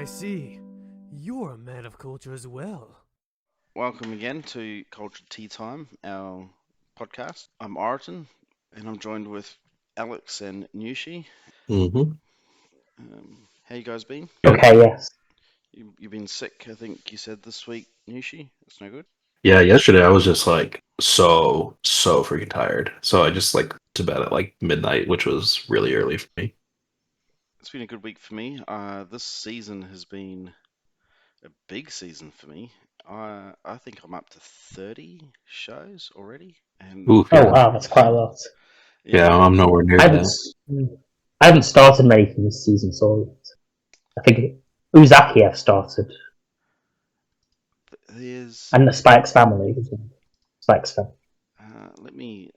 I see. You're a man of culture as well. Welcome again to Culture Tea Time, our podcast. I'm Oriton, and I'm joined with Alex and Nushi. hmm How you guys been? Good. Okay, yes. You've been sick, I think you said this week, Nushi. That's no good. Yeah, yesterday I was just like so freaking tired. So I just like to bed at like midnight, which was really early for me. It's been a good week for me. This season has been a big season for me. I think I'm up to 30 shows already, and Ooh, Oh yeah. wow, that's quite a lot. Yeah, yeah, I'm nowhere near I haven't, that. s- I haven't started many from this season, so I think Uzaki I've started, there's. and the Spike's family as well. Spike's family. Let me.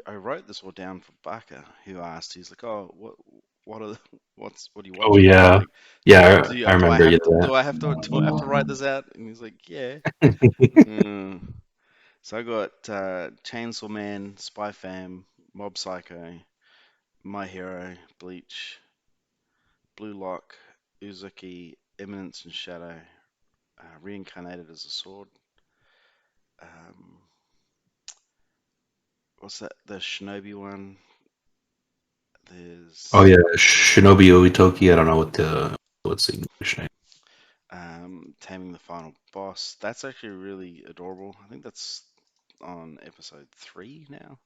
I wrote this all down for Baka, who asked. He's like, "Oh, what are, what are you Oh watching?" I'm yeah. like, Yeah, I do I remember you have did to, that. do I have to write this out?" And he's like, "Yeah." Mm. So I got Chainsaw Man, Spy Fam, Mob Psycho, My Hero, Bleach, Blue Lock, Uzuki, Eminence and Shadow, Reincarnated as a Sword. Um, what's that? The Shinobi one. Oh There's yeah, Shinobi Oitoki. I don't know what's the English name. Taming the Final Boss. That's actually really adorable. I think that's on episode 3 now.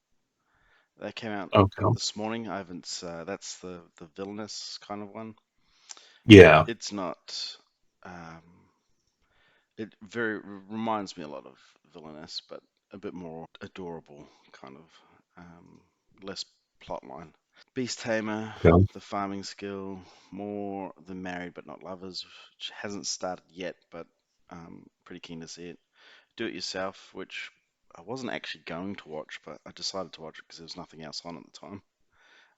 That came out Okay. this morning. I haven't. That's the villainous kind of one. Yeah. It's not. Um, it very reminds me a lot of villainous, but a bit more adorable kind of. Less plotline. Beast Tamer, Yeah. the farming skill, more than married but not lovers, which hasn't started yet, but pretty keen to see it. Do it yourself, which I wasn't actually going to watch, but I decided to watch it because there was nothing else on at the time.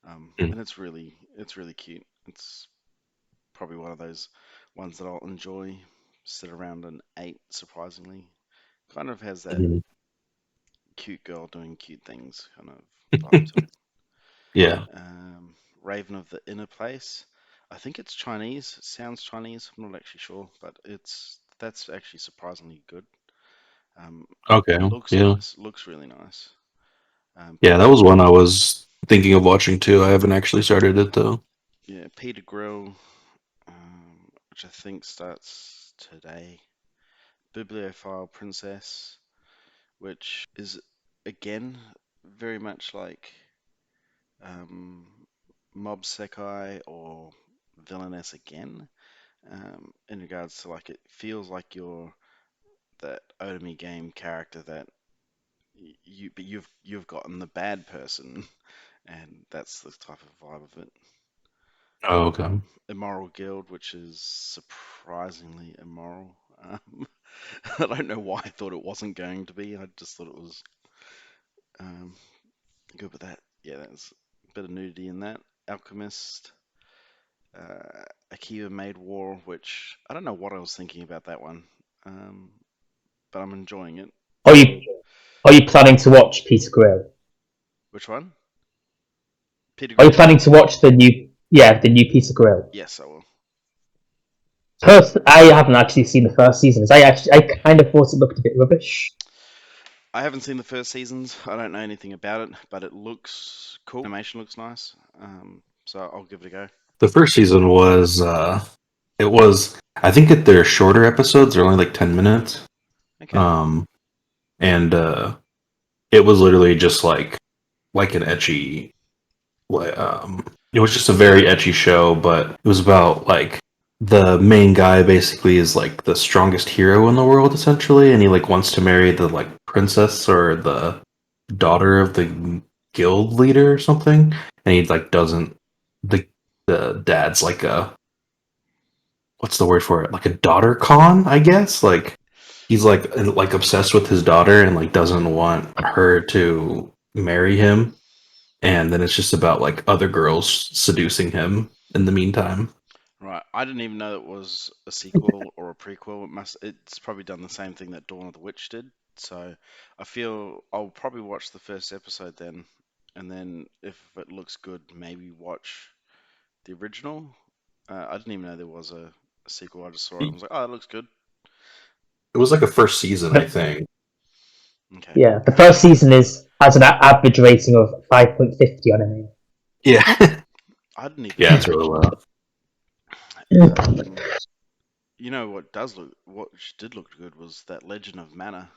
Mm. And it's really cute. It's probably one of those ones that I'll enjoy. Sit around an 8, surprisingly. Kind of has that Mhm. cute girl doing cute things kind of vibe to it. Yeah. Raven of the Inner Place. I think it's Chinese. It sounds Chinese. I'm not actually sure, but that's actually surprisingly good. Um, Okay. looks Yeah. nice. Looks really nice. Yeah, that was one I was thinking of watching too. I haven't actually started it though. Yeah, Peter Grill, which I think starts today. Bibliophile Princess, which is again very much like um, Mob Sekai or Villainess again. In regards to like it feels like you're that Otomi game character that you've gotten the bad person, and that's the type of vibe of it. Oh, okay. Immoral Guild, which is surprisingly immoral. I don't know why I thought it wasn't going to be. I just thought it was um, good with that. Yeah, there's a bit of nudity in that. Alchemist, Akiva Made War, which I don't know what I was thinking about that one, um, but I'm enjoying it. Are you are you planning to watch Peter Grill? Which one? Peter Are you Grill? planning to watch the new Peter Grill? Yes, I will. I haven't actually seen the first season. I kind of thought it looked a bit rubbish. I haven't seen the first seasons. I don't know anything about it, but it looks cool. Animation looks nice. So I'll give it a go. The first season was it was I think that they're shorter episodes, they're only like 10 minutes. Okay. Um and it was literally just like an ecchi it was just a very ecchi show, but it was about like the main guy basically is like the strongest hero in the world essentially, and he like wants to marry the like princess or the daughter of the guild leader or something, and he like doesn't the the dad's like a what's the word for it? Like a daughter con, I guess. Like he's like obsessed with his daughter and like doesn't want her to marry him. And then it's just about like other girls seducing him in the meantime. Right. I didn't even know it was a sequel or a prequel. It's probably done the same thing that Dawn of the Witch did. So I feel I'll probably watch the first episode then, and then if it looks good, maybe watch the original. I didn't even know there was sequel. I just saw it and was like, oh, it looks good. It was like a first season, I think. Okay. Yeah, the first season has an average rating of 5.50 on MA. Yeah. I didn't even. Yeah, it's really well. You know what did look good was that Legend of Mana.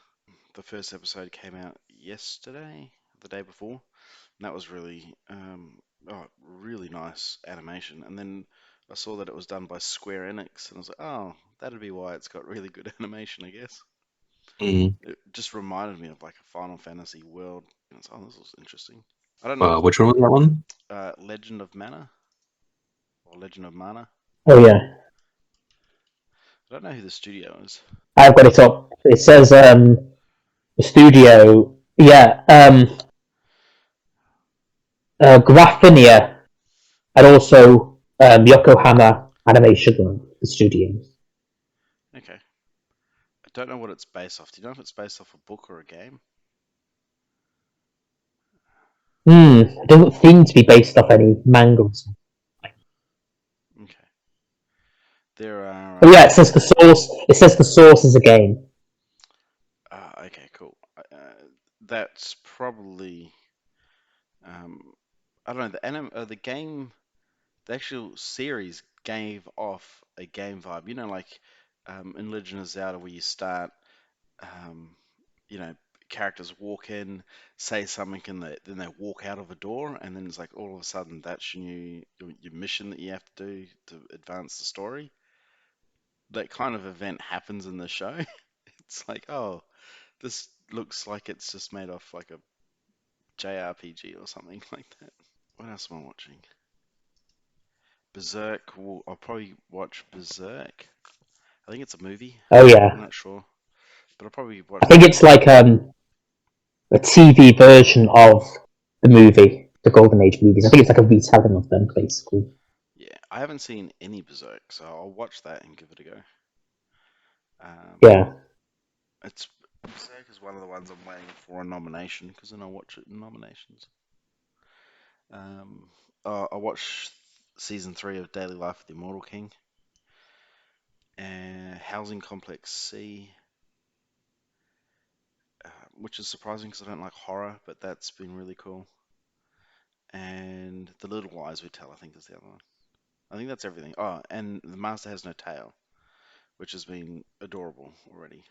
The first episode came out yesterday, the day before, and that was really, really nice animation. And then I saw that it was done by Square Enix, and I was like, oh, that'd be why it's got really good animation, I guess. Mm. It just reminded me of like a Final Fantasy world. And it's, oh, this was interesting. I don't know. Which one was that one? Legend of Mana or Legend of Mana. Oh yeah, I don't know who the studio is. I've got it up. It says the studio. Yeah, Graphinia, and also Yokohama Animation, the studios. Okay. I don't know what it's based off. Do you know if it's based off a book or a game? It doesn't seem to be based off any manga or something. Okay. There are. Oh yeah, it says the source. It says the source is a game. Okay, cool. That's probably. I don't know. The game, the actual series gave off a game vibe. You know, like in Legend of Zelda, where you start, um, you know, characters walk in, say something, and then they walk out of a door, and then it's like all of a sudden that's your mission that you have to do to advance the story. That kind of event happens in the show. It's like, oh, this looks like it's just made off like a JRPG or something like that. What else am I watching? Berserk. Well, I'll probably watch Berserk. I think it's a movie. Oh I'm yeah, not sure, but I'll probably watch. I think it's like a TV version of the movie, the Golden Age movies. I think it's like a retelling of them, basically. Yeah, I haven't seen any Berserk, so I'll watch that and give it a go. Yeah. It's Berserk is one of the ones I'm waiting for a nomination because then I'll watch it in nominations. I watched season 3 of Daily Life of the Immortal King and Housing Complex C, which is surprising because I don't like horror, but that's been really cool. And The Little Lies We Tell, I think, is the other one. I think that's everything. Oh, and The Master Has No Tail, which has been adorable already.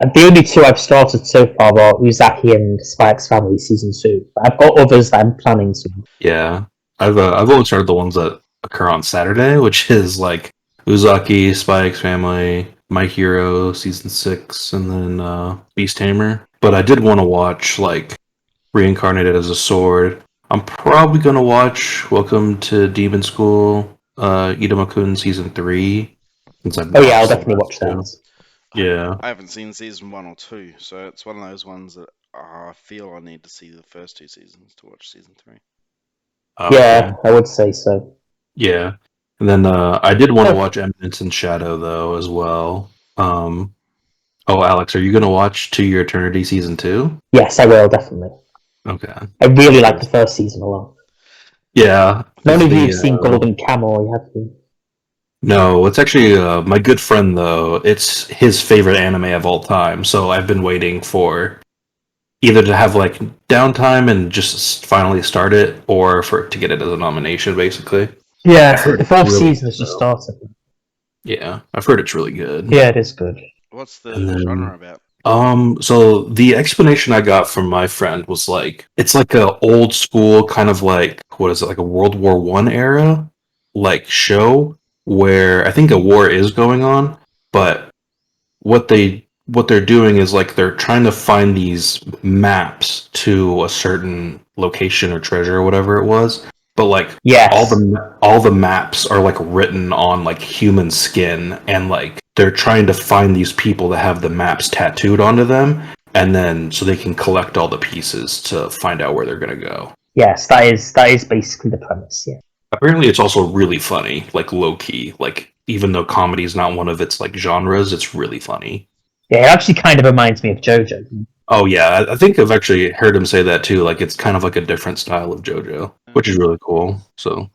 And the only two I've started so far are Uzaki and Spike's Family Season 2. But I've got others that I'm planning to. Yeah. I've only started the ones that occur on Saturday, which is like Uzaki, Spike's Family, My Hero Season 6, and then Beast Tamer. But I did want to watch like Reincarnated as a Sword. I'm probably gonna watch Welcome to Demon School, Idamakun Season 3. Since I've Oh yeah, I'll watched the definitely last watch two. that. Yeah. I haven't seen season 1 or 2, so it's one of those ones that I feel I need to see the first 2 seasons to watch season 3. Yeah, I would say so. Yeah. And then I did want to watch Eminence in Shadow though as well. Oh, Alex, are you gonna watch To Your Eternity Season 2? Yes, I will, definitely. Okay. I really like the first season a lot. Yeah. None of you have seen Golden Camel, have you? No, it's actually my good friend though. It's his favorite anime of all time, so I've been waiting for either to have like downtime and just finally start it, or for it to get it as a nomination, basically. Yeah, I've heard the it's fourth really season has good, just though. started. Yeah, I've heard it's really good. Yeah, it is good. What's the And then- genre about? So the explanation I got from my friend was like it's like a old school kind of like what is it, like a World War One era like show where I think a war is going on, but what they're doing is like they're trying to find these maps to a certain location or treasure or whatever it was. But like Yes. all the maps are like written on like human skin, and like they're trying to find these people that have the maps tattooed onto them, and then so they can collect all the pieces to find out where they're gonna go. Yes, that is basically the premise, yeah. Apparently it's also really funny, like low key. Like even though comedy is not one of its like genres, it's really funny. Yeah, it actually kind of reminds me of JoJo. Oh yeah, I think I've actually heard him say that too. Like it's kind of like a different style of JoJo, which is really cool. So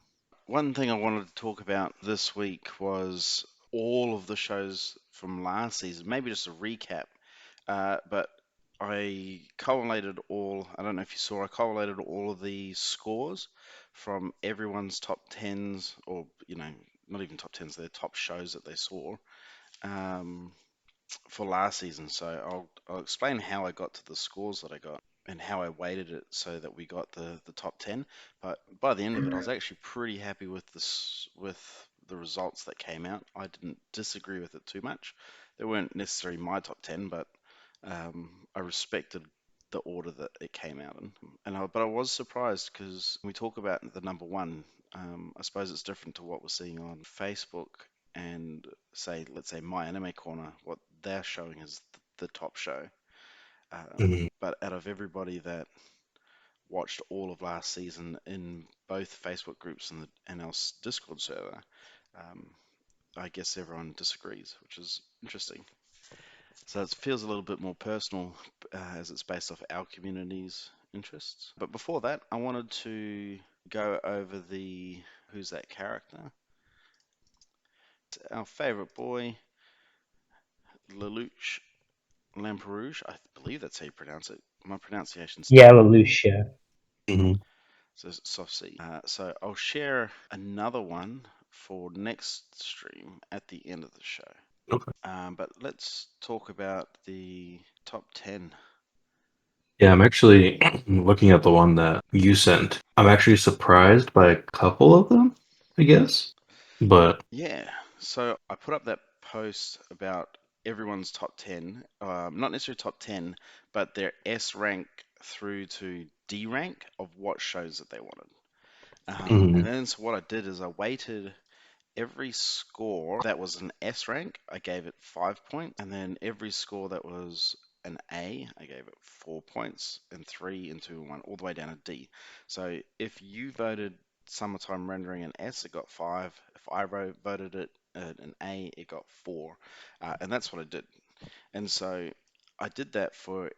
One thing I wanted to talk about this week was all of the shows from last season. Maybe just a recap. But I collated all, I don't know if you saw, I collated all of the scores from everyone's top 10s, or, not even top 10s, their top shows that they saw um, for last season. So I'll explain how I got to the scores that I got and how I weighted it so that we got the top 10. But by the end of it, I was actually pretty happy with the results that came out. I didn't disagree with it too much. They weren't necessarily my top 10, but I respected the order that it came out in. But I was surprised because we talk about the number one. I suppose it's different to what we're seeing on Facebook and let's say My Anime Corner. What they're showing is the top show. Mhm. But out of everybody that watched all of last season in both Facebook groups and our Discord server, um, I guess everyone disagrees, which is interesting. So it feels a little bit more personal as it's based off our community's interests. But before that, I wanted to go over the who's that character? It's our favorite boy, Lelouch Lamperouge. I believe that's how you pronounce it. My pronunciation's Yeah, terrible. Lelouch. Mhm. So soft C. So I'll share another one for next stream at the end of the show. Okay. But let's talk about the top 10. Yeah, I'm actually looking at the one that you sent. I'm actually surprised by a couple of them, I guess. But Yeah, so I put up that post about everyone's top 10, not necessarily top 10, but their S rank through to D rank of what shows that they wanted. And mhm. then so what I did is I weighted every score that was an S rank, I gave it 5 points, and then every score that was an A, I gave it 4 points, and 3 and 2 and 1, all the way down to D. So if you voted Summertime Rendering an S, it got 5. If I voted it an A, it got 4. And that's what I did. And so I did that for,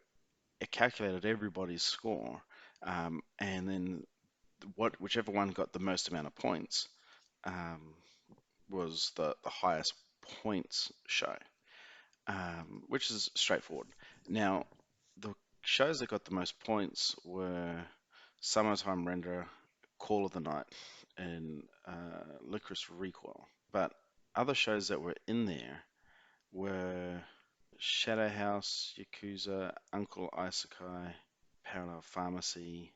it calculated everybody's score, and then whichever one got the most amount of points um, was the highest points show, which is straightforward. Now, the shows that got the most points were Summertime Render, Call of the Night, and Licorice Recoil. But other shows that were in there were Shadow House, Yakuza, Uncle Isekai, Parallel Pharmacy,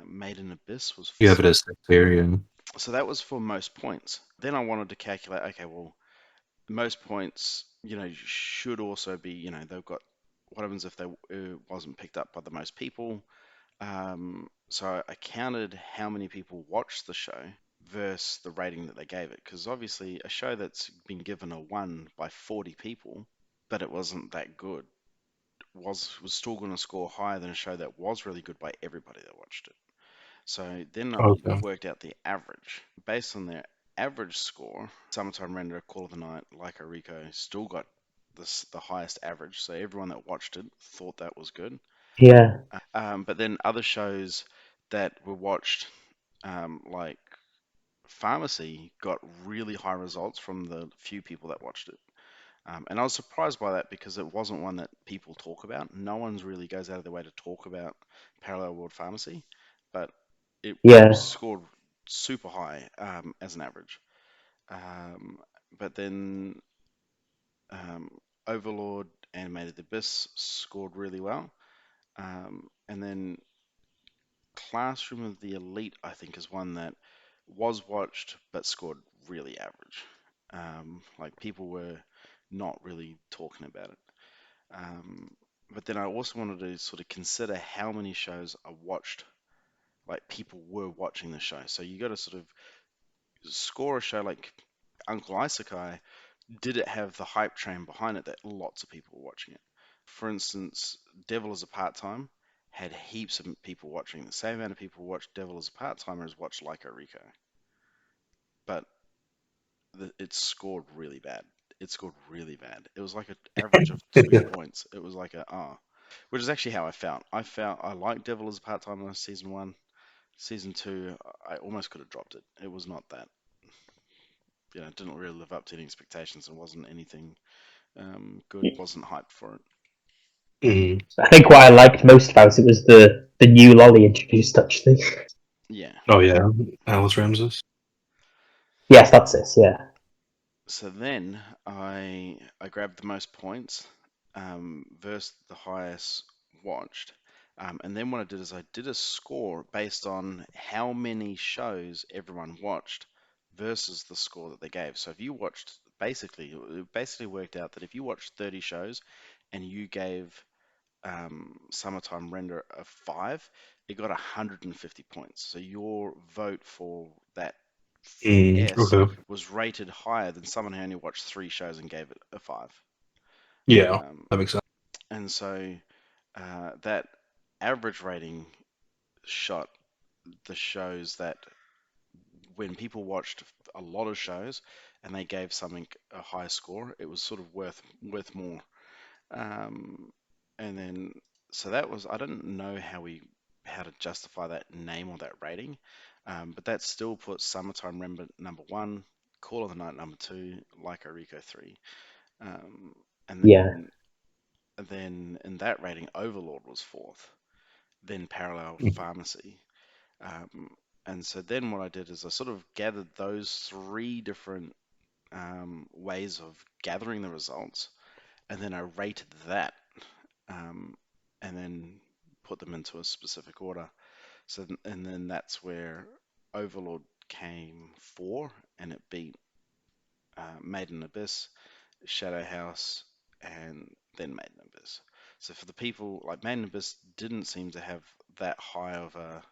Made in Abyss was You have it as Sectarian. so that was for most points. Then I wanted to calculate, okay, well, most points, should also be, they've got what happens if they wasn't picked up by the most people. So I counted how many people watched the show versus the rating that they gave it, because obviously a show that's been given a 1 by 40 people, but it wasn't that good, was still going to score higher than a show that was really good by everybody that watched it. So then I Okay. worked out the average. Based on their average score, Summertime Render, Call of the Night, Like a Rico still got the highest average. So everyone that watched it thought that was good. Yeah. But then other shows that were watched, like Pharmacy, got really high results from the few people that watched it. And I was surprised by that because it wasn't one that people talk about. No one's really goes out of their way to talk about Parallel World Pharmacy, but it Yeah. scored super high as an average. Um, but then um, Overlord Animated Abyss scored really well. And then Classroom of the Elite, I think, is one that was watched but scored really average. Like people were not really talking about it. Um, but then I also wanted to sort of consider how many shows I watched, like people were watching the show. So you got to sort of score a show like Uncle Isekai. Did it have the hype train behind it that lots of people were watching it? For instance, Devil is a Part Time had heaps of people watching. The same amount of people watched Devil as a Part Timer as watched Like a Rico. But it scored really bad. It scored really bad. It was like an average of 2 points. It was like which is actually how I felt. I liked Devil as a Part Timer season one. Season 2, I almost could have dropped it. It was not that, it didn't really live up to any expectations. It wasn't anything good. Wasn't hyped for it. Mhm. I think what I liked most about it was the new lolly introduced, actually. Yeah. Oh yeah, Alice Ramses. Yes, that's it. Yeah. So then I grabbed the most points versus the highest watched. And then what I did is I did a score based on how many shows everyone watched versus the score that they gave. So if you watched, it basically worked out that if you watched 30 shows and you gave Summertime Render a 5, it got 150 points. So your vote for that S Okay. was rated higher than someone who only watched 3 shows and gave it a 5. Yeah, Um, that makes sense. and so that average rating shot the shows that when people watched a lot of shows and they gave something a high score, it was sort of worth more. Um, and then so that was I don't know how to justify that name or that rating, but that still puts Summertime Remember number one, Call of the Night number two, Like a Rico three, um, and Yeah. then in that rating Overlord was fourth, then Parallel Mhm. Pharmacy. Um, and so then what I did is I sort of gathered those three different ways of gathering the results, and then I rated that, um, and then put them into a specific order. So, and then that's where Overlord came four, and it beat Maiden Abyss, Shadow House, and then Maiden Abyss. So for the people like Maiden Abyss didn't seem to have that high of a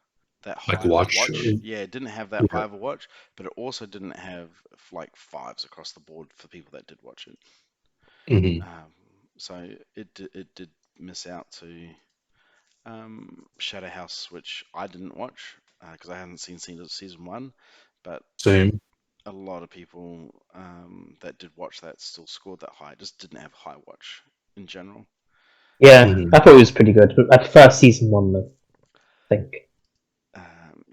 Like watch. watch. Yeah, it didn't have that Yeah. high of a watch, but it also didn't have like fives across the board for people that did watch it. Hmm. Um, so it did miss out to Shadow House, which I didn't watch because I hadn't seen season one, but Same. a lot of people that did watch that still scored that high. It just didn't have high watch in general. Yeah, Hmm. I thought it was pretty good. I prefer season one, though, I think.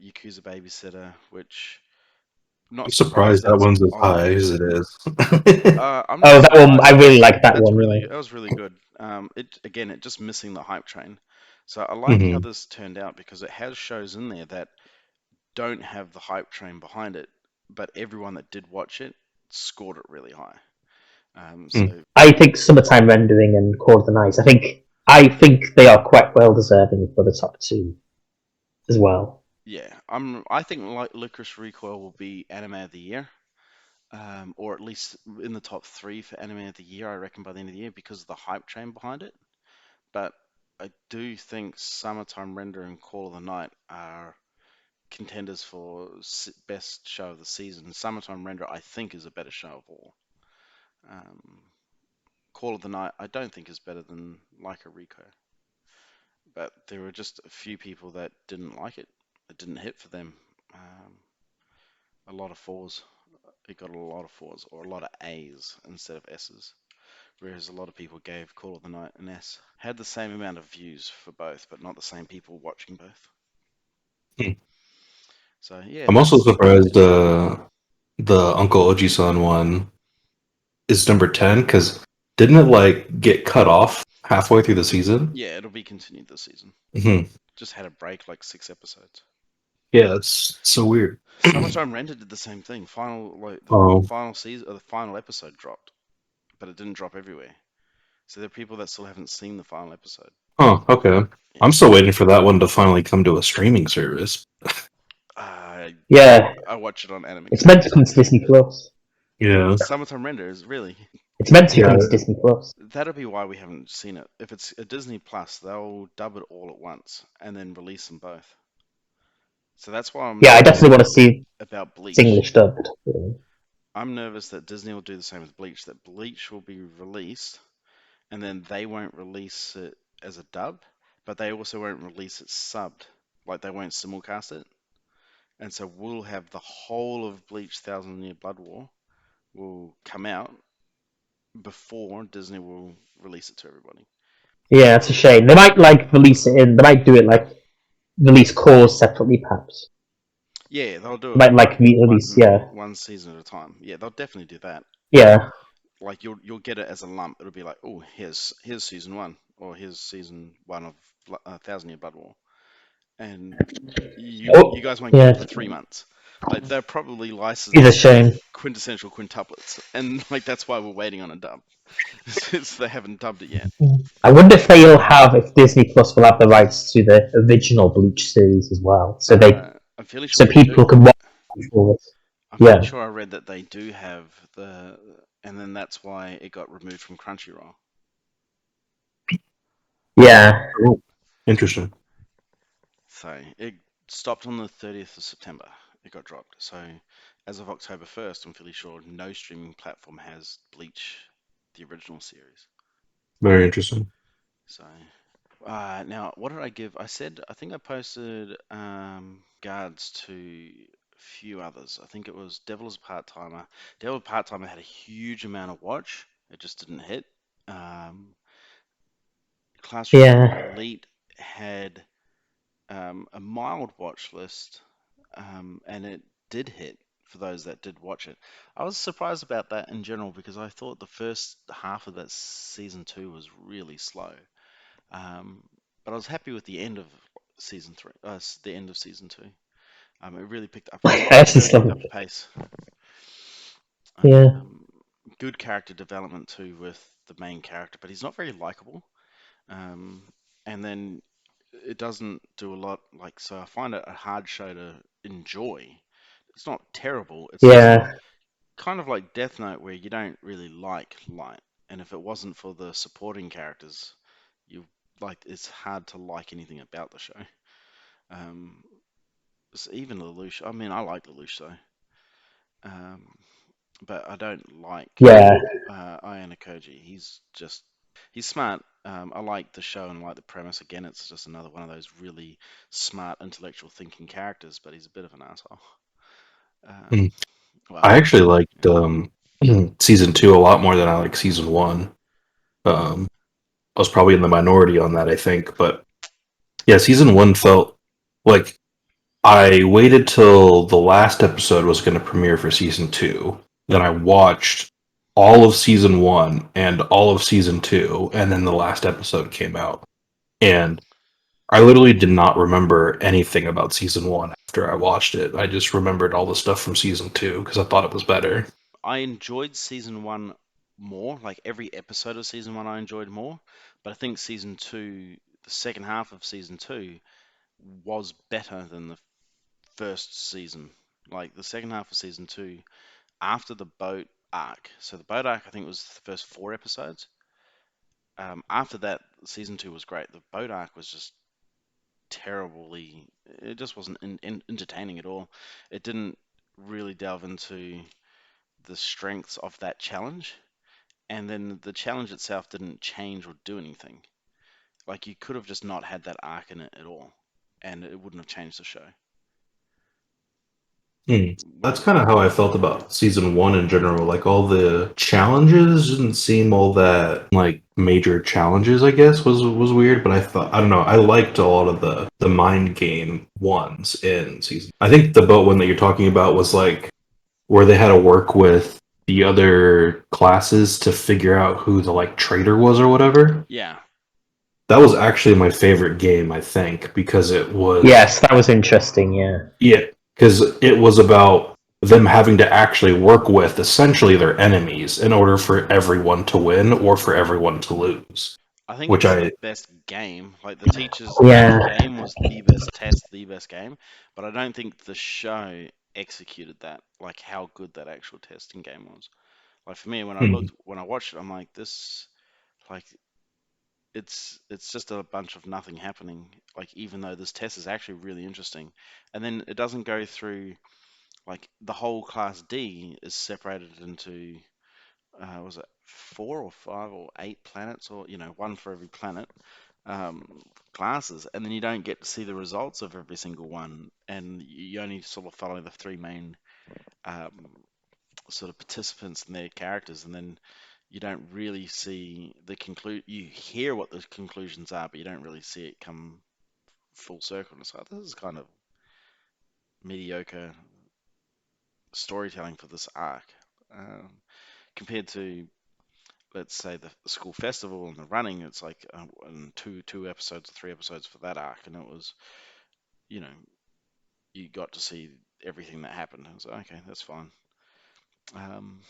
Yakuza Babysitter, which I'm not surprised surprised that that it's one's as on high there. as it is. I'm not Oh, that one, I surprised. really like that one, yeah. That was really good. It just missing the hype train. So I like how Hmm. this turned out because it has shows in there that don't have the hype train behind it, but everyone that did watch it scored it really high. Mm. So I think Summertime Rendering and Call of the Night, I think they are quite well deserving for the top two as well. yeah, I think like Licorice Recoil will be Anime of the Year, or at least in the top three for Anime of the Year. I reckon by the end of the year because of the hype train behind it. But I do think Summertime Render and Call of the Night are contenders for best show of the season. Summertime Render, I think, is a better show of all. Um, Call of the Night, I don't think is better than Like a Rico, but there were just a few people that didn't like it. It didn't hit for them. A lot of fours. It got a lot of fours or a lot of A's instead of S's. Whereas a lot of people gave Call of the Night an S. Had the same amount of views for both, but not the same people watching both. Hmm. So yeah, I'm also that's surprised the Uncle Oji-san one is number 10 because didn't it like get cut off halfway through the season? yeah, it'll be continued this season. Hmm. Just had a break like 6 episodes. Yeah, it's so weird. Summertime Render did the same thing. The Oh, final season or the final episode dropped, but it didn't drop everywhere. So there are people that still haven't seen the final episode. oh, okay. Yeah. I'm still waiting for that one to finally come to a streaming service. I Yeah, I watch it on Anime it's meant to Express. come to Disney Plus. Yeah, Summertime Render is really It's meant to yeah. come to Disney Plus. that'll be why we haven't seen it. If it's a Disney Plus, they'll dub it all at once and then release them both. So that's why I'm Yeah, I nervous definitely want to see about it's Bleach. English dubbed. I'm nervous that Disney will do the same with Bleach, that Bleach will be released and then they won't release it as a dub, but they also won't release it subbed. Like they won't simulcast it. And so we'll have the whole of Bleach Thousand Year Blood War will come out before Disney will release it to everybody. Yeah, it's a shame. They might like release it in. They might do it like release cores separately, perhaps. Yeah, they'll do it Might like release, yeah, one season at a time. Yeah, they'll definitely do that. yeah, Like you'll get it as a lump. It'll be like, oh, here's season one, or here's season one of Thousand Year Blood War, and you oh, guys won't get yeah, it for 3 months. Like they're probably it's a licensed shame. quintessential quintuplets, and like that's why we're waiting on a dub, since they haven't dubbed it yet. I wonder if Disney Plus will have the rights to the original Bleach series as well, I'm fairly sure so they do. people can watch it for it. I'm fairly Yeah, sure I read that they do have and then that's why it got removed from Crunchyroll. yeah. Oh, interesting. So it stopped on the 30th of September. It got dropped. So as of October 1st, I'm fairly sure no streaming platform has Bleach, the original series. Very interesting. So now, what did I give? I think I posted guards to a few others. I think it was Devil as a Part-Timer. Devil as a Part-Timer had a huge amount of watch. It just didn't hit. Um, Classroom Yeah, Elite had a mild watch list, and it did hit for those that did watch it. I was surprised about that in general because I thought the first half of that season two was really slow. Um, but I was happy with the end of season three, the end of season two. It really picked up. I It actually really picked still, up the pace. yeah, Um, Good character development too with the main character, but he's not very likable. Um, and then it doesn't do a lot like so. I find it a hard show to enjoy. It's not terrible. It's just yeah, kind of like Death Note, where you don't really like Light, and if it wasn't for the supporting characters, you like it's hard to like anything about the show. Um, even Lelouch. I mean, I like Lelouch though, um, but I don't like yeah, Ayano Koji. He's smart. I like the show and I like the premise. Again, it's just another one of those really smart, intellectual thinking characters, but he's a bit of an asshole. Um, Mm. well, I actually liked yeah. season two a lot more than I like season one. Um, I was probably in the minority on that, I think, but yeah, season one felt like I waited till the last episode was going to premiere for season two. Then I watched all of season one and all of season two, and then the last episode came out. And I literally did not remember anything about season one after I watched it. I just remembered all the stuff from season two because I thought it was better. I enjoyed season one more. Like every episode of season one, I enjoyed more. But I think season two, the second half of season two, was better than the first season. Like the second half of season two, after the boat arc. So the boat arc, I think, was the first 4 episodes. After that, season two was great. The boat arc was just terribly. It just wasn't entertaining at all. It didn't really delve into the strengths of that challenge, and then the challenge itself didn't change or do anything. Like you could have just not had that arc in it at all, and it wouldn't have changed the show. Hmm. That's Whereas, kind of how I felt about season one in general. Like all the challenges didn't seem all that like major challenges. I guess was weird, but I don't know. I liked a lot of the mind game ones in season. I think the boat one that you're talking about was like where they had to work with the other classes to figure out who the like traitor was or whatever. yeah, That was actually my favorite game, I think, because it was yes, that was interesting. Yeah, yeah, because it was about them having to actually work with essentially their enemies in order for everyone to win or for everyone to lose. I think Which it's the I best game. Like the teacher's yeah, game was the best test, the best game, but I don't think the show executed that. Like how good that actual testing game was. Like for me, hmm, when I watched it, I'm like, this, like, it's just a bunch of nothing happening. Like even though this test is actually really interesting, and then it doesn't go through like the whole class D is separated into was it 4 or 5 or 8 planets, or one for every planet, classes, and then you don't get to see the results of every single one, and you only sort of follow the three main um, sort of participants and their characters, and then you don't really see the conclude. You hear what the conclusions are, but you don't really see it come full circle. And it's like this is kind of mediocre storytelling for this arc, um, compared to, let's say, the school festival and the running. It's like two episodes, 3 episodes for that arc, and it was, you know, you got to see everything that happened. I was like, okay, that's fine. Um,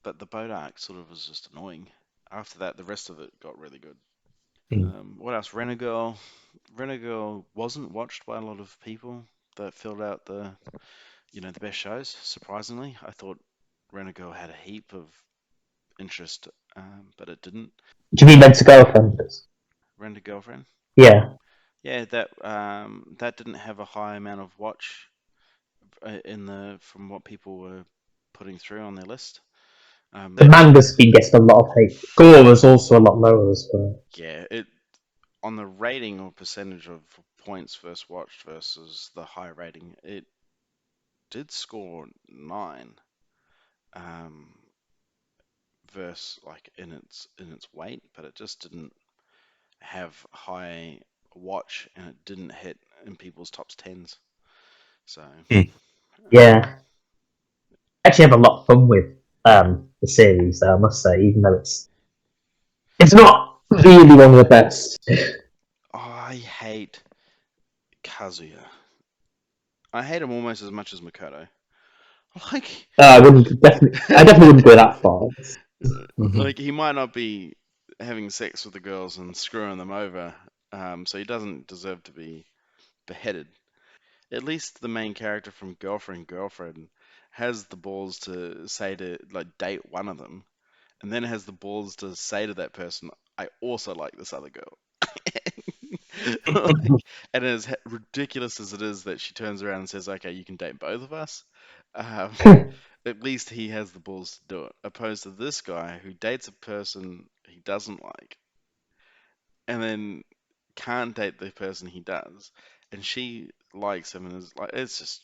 but the boat arc sort of was just annoying. After that, the rest of it got really good. Mm. What else? Renegirl. Renegirl wasn't watched by a lot of people that filled out the best shows. Surprisingly, I thought Renegirl had a heap of interest, but it didn't. Do you mean Rent a Girlfriend? Rent a Girlfriend. Yeah. Yeah, that didn't have a high amount of watch from what people were putting through on their list. The manga's been getting a lot of hate. Gore was also a lot lower as well. Yeah, it on the rating or percentage of points versus watched versus the high rating, it did score 9, versus like in its weight, but it just didn't have high watch and it didn't hit in people's top tens. So Yeah. I actually have a lot of fun with the series, though, I must say, even though it's not really one of the best. I hate Kazuya. I hate him almost as much as Makoto. Like, I definitely wouldn't go that far. like he might not be having sex with the girls and screwing them over, so he doesn't deserve to be beheaded. At least the main character from Girlfriend has the balls to say to like date one of them, and then has the balls to say to that person, "I also like this other girl." Like, and as ridiculous as it is that she turns around and says, "Okay, you can date both of us," um, at least he has the balls to do it. Opposed to this guy who dates a person he doesn't like, and then can't date the person he does, and she likes him, and is like, it's just,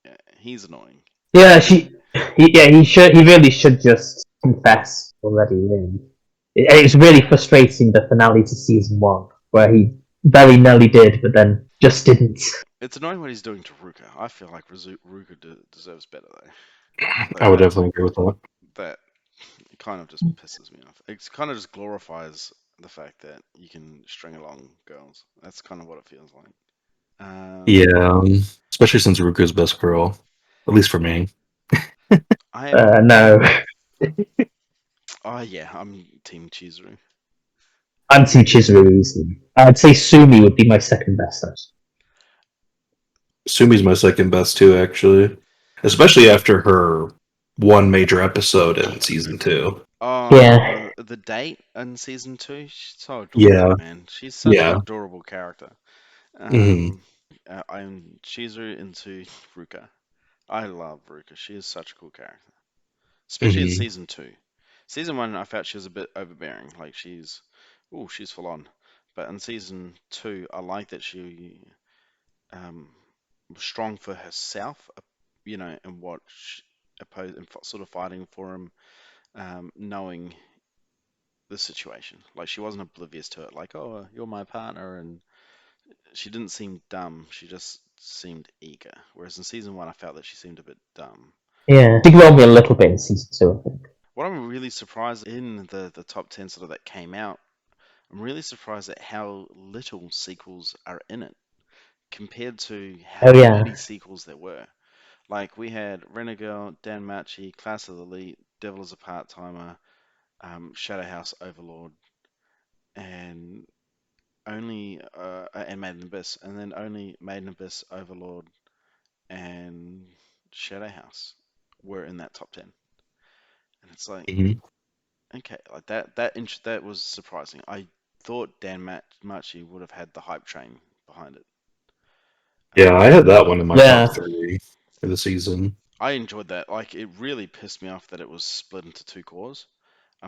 yeah, he's annoying. Yeah, he really should just confess already, really. It's really frustrating, the finale to season 1, where he very nearly did, but then just didn't. It's annoying what he's doing to Ruka. I feel like Ruka deserves better though. I would That definitely agree with that. that it kind of just pisses me off. It kind of just glorifies the fact that you can string along girls. That's kind of what it feels like. Yeah, especially since Ruka's best girl, at least for me. I am. No. Oh yeah, I'm Team Chizuru. I'm Team Chizuru easily. I'd say Sumi would be my second best, actually. Sumi's my second best too, actually. Especially after her one major episode in season 2. Yeah. The date in season 2, she's so adorable, Yeah, man. She's such an yeah. adorable character. hmm I'm Chizuru into Ruka. I love Ruka. She is such a cool character, especially in hmm season 2. Season 1, I felt she was a bit overbearing. Like she's full on. But in season 2, I like that she um, was strong for herself, and what opposed and sort of fighting for him, knowing the situation. Like she wasn't oblivious to it. Like, oh, you're my partner, and she didn't seem dumb. She just seemed eager. Whereas in season 1, I felt that she seemed a bit dumb. Yeah. She grew on me a little bit in season 2, I think. What I'm really surprised in the top 10 sort of that came out, I'm really surprised at how little sequels are in it compared to how Oh, yeah. many sequels there were. Like we had Renegade, Danmachi, Class of the Elite, Devil is a Part-Timer, Shadow House Overlord, and only and Maiden Abyss, and then only Maiden Abyss, Overlord, and Shadow House were in that top 10. And it's like, hmm okay, like that was surprising. I thought Machi would have had the hype train behind it. Yeah, I had that one in my Yeah. top 3 for the season. I enjoyed that. Like, it really pissed me off that it was split into 2 cores.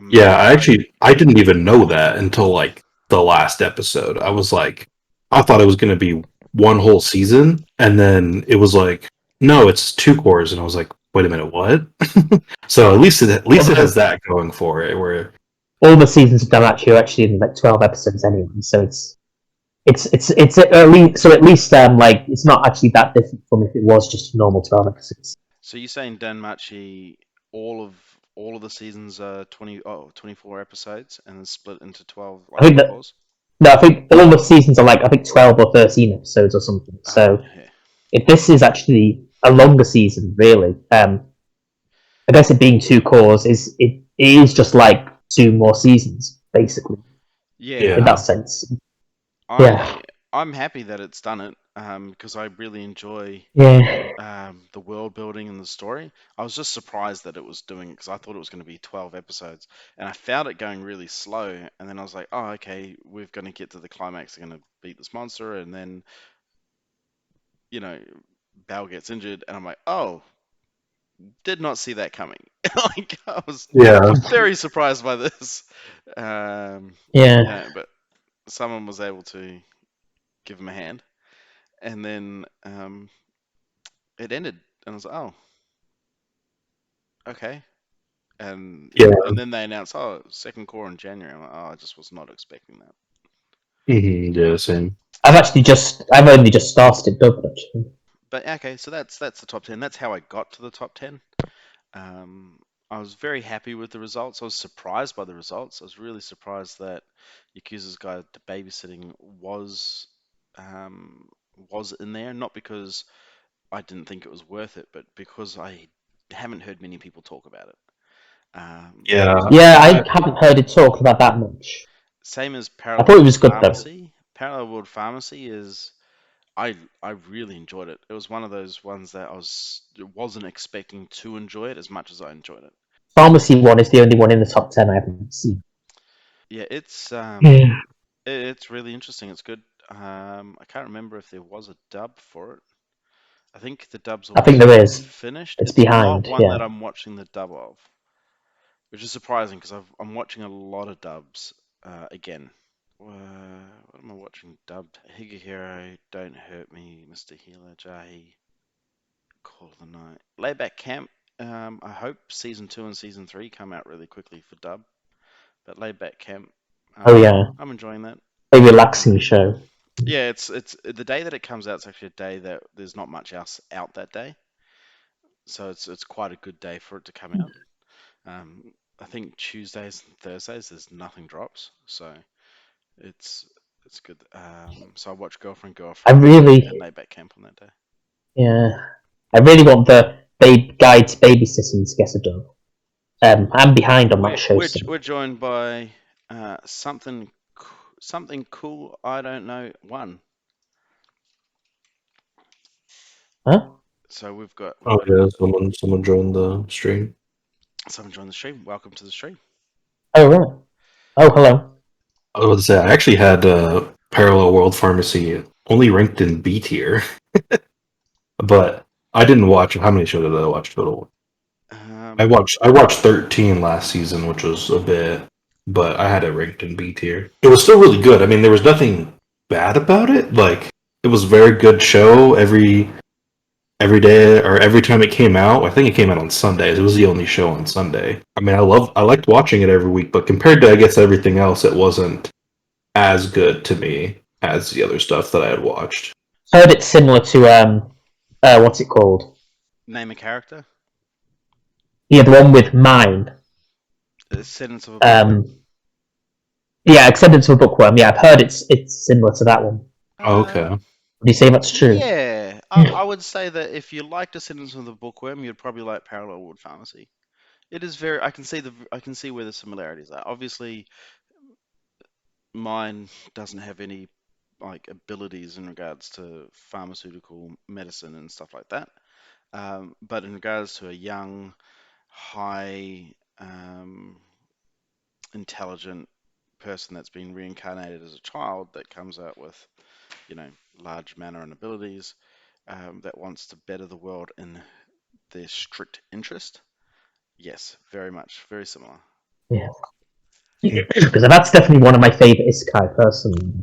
Yeah, I I didn't even know that until like the last episode. I was like, I thought it was going to be one whole season, and then it was like, no, it's 2 cores, and I was like, wait a minute, what? So at least it has that going for it. Where All the seasons of Damachi are actually in like 12 episodes anyway, so it's it's at least like it's not actually that different from if it was just normal 12 episodes. So you're saying Danmachi, all of the seasons are 24 episodes and then split into 12 I think that cours? no, I think all the seasons are like I think 12 or 13 episodes or something. So Yeah. if this is actually a longer season, really, I guess it being 2 cores it is just like 2 more seasons basically Yeah. in that Yeah. sense. Yeah, I'm happy that it's done it because I really enjoy yeah, the world building and the story. I was just surprised that it was doing it because I thought it was going to be 12 episodes, and I found it going really slow. And then I was like, oh, okay, we're going to get to the climax. They're going to beat this monster, and then you know, Bao gets injured, and I'm like, oh, did not see that coming. Like I was Yeah. very surprised by this. Um, yeah. but someone was able to give him a hand, and then it ended, and I was like, oh, okay. Yeah. And then they announced, oh, second core in January. I'm like, oh, I just was not expecting that. Yeah. Same. I've only just started it dubbed actually. But okay, so that's the top 10. That's how I got to the top 10. Um, I was very happy with the results. I was surprised by the results. I was really surprised that Yakuza's Guide to Babysitting um, was in there, not because I didn't think it was worth it, but because I haven't heard many people talk about it. Yeah. Yeah, I I, haven't heard it talked about that much. Same as I Parallel thought it World was good though. Pharmacy. Parallel World Pharmacy is I really enjoyed it. It was one of those ones that wasn't expecting to enjoy it as much as I enjoyed it. Pharmacy one is the only one in the top 10 I haven't seen. Yeah, Yeah. it's really interesting. It's good. I can't remember if there was a dub for it. I think the dub's I think almost there is. finished. It's It's not behind. one Yeah. that I'm watching the dub of, which is surprising because I'm watching a lot of dubs again. What am I watching dubbed? Higehiro, Don't Hurt Me, Mr. Healer, Jahi, Call of the Night. Layback Camp. I hope season 2 and season 3 come out really quickly for dub. But Layback Camp, Oh yeah. I'm enjoying that. A relaxing show. Yeah, it's the day that it comes out. It's actually a day that there's not much else out that day, so it's quite a good day for it to come out. I think Tuesdays and Thursdays there's nothing drops, so it's it's good. So I watch I Girlfriend, and really, Layback Camp on that day. yeah, I really want the Guide to Babysitting to get a done. I'm behind on that We're show we're still. we're joined by something cool. I don't know. One. Huh? So we've oh got yeah. Someone joined the stream. someone joined the stream. Welcome to the stream. Oh right. Oh hello. I was about to say I actually had Parallel World Pharmacy only ranked in B tier, but I didn't watch. How many shows did I watch total? Um, I watched 13 last season, which was a bit, but I had it ranked in B tier. It was still really good. I mean, there was nothing bad about it. Like it was a very good show every day or every time it came out. I think it came out on Sundays. It was the only show on Sunday. I mean, I liked watching it every week, but compared to I guess everything else, it wasn't as good to me as the other stuff that I had watched. Heard it's similar to what's it called? Name a character. Yeah, the one with mine. Sentence of a Bookworm. Yeah, Acceptance of a Bookworm. Yeah, I've heard it's similar to that one. Oh, okay. Would you say that's true? Yeah, I would say that if you liked A Sentence of the Bookworm, you'd probably like Parallel World Pharmacy. It is very. I can see where the similarities are. Obviously, mine doesn't have any like abilities in regards to pharmaceutical medicine and stuff like that. But in regards to a young, high, intelligent person that's been reincarnated as a child that comes out with, large manner and abilities, that wants to better the world in their strict interest. Yes, very much, very similar. Yeah. Because that's definitely one of my favourite isekai personally.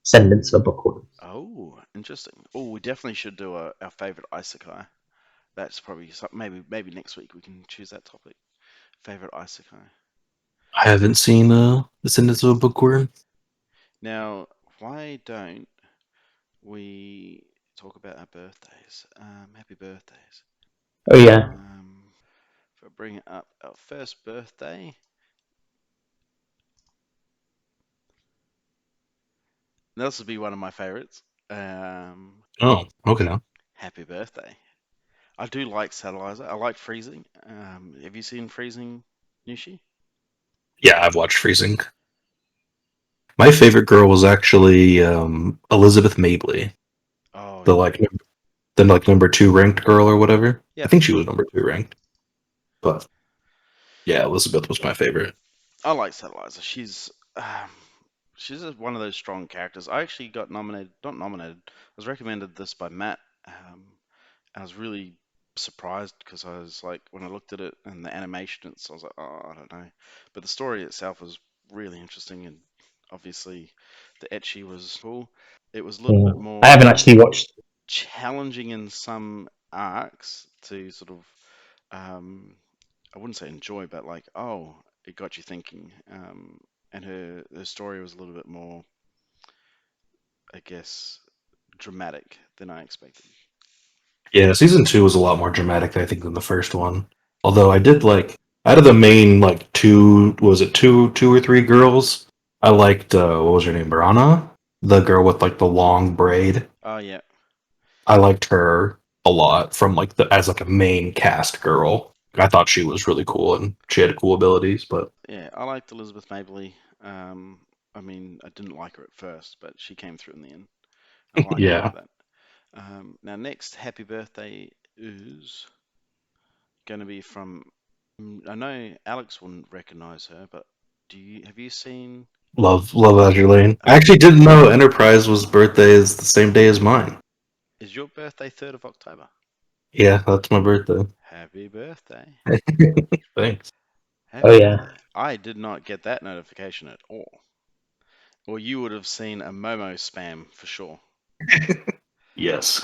Descendants of a Bookworm. Oh, interesting. Oh, we definitely should do our favorite isekai. That's probably maybe next week we can choose that topic. Favorite isekai. I haven't seen Descendants of a Bookworm. Now, why don't we talk about our birthdays? Happy birthdays. Oh yeah. If I bring up our first birthday, this will be one of my favorites. Oh, okay. Happy birthday. I do like Satellizer. I like Freezing. Have you seen Freezing, Nishi? Yeah, I've watched Freezing. My favorite girl was actually Elizabeth Mabley, Oh the yeah. like number 2 ranked girl or whatever. I Yep. think she was number 2 ranked, but yeah, Elizabeth was my favorite. I like Satellizer. She's one of those strong characters. I actually got nominated, not nominated. I was recommended this by Matt. I was really surprised because I was like, when I looked at it and the animation, I was like, oh, I don't know. But the story itself was really interesting, and obviously the ecchi was cool. It was a little bit I more haven't actually watched. challenging in some arcs to sort of, I wouldn't say enjoy, but like, oh, it got you thinking. And her story was a little bit more, I guess, dramatic than I expected. Yeah, season 2 was a lot more dramatic, I think, than the first one. Although I did like out of the main like two or three girls, I liked what was her name, Barana, the girl with like the long braid. Oh yeah, I liked her a lot from like the as like a main cast girl. I thought she was really cool and she had cool abilities, but yeah, I liked Elizabeth Mabley. I mean, I didn't like her at first, but she came through in the end. I like her yeah, for that. Now, next happy birthday is going to be from. I know Alex wouldn't recognize her, but have you seen? love Azure Lane. I Okay, actually didn't know Enterprise was birthday is the same day as mine. is your birthday 3rd of October? Yeah, that's my birthday. Happy birthday. Thanks. Oh Happy yeah. birthday. I did not get that notification at all. Or you would have seen a Momo spam for sure. Yes.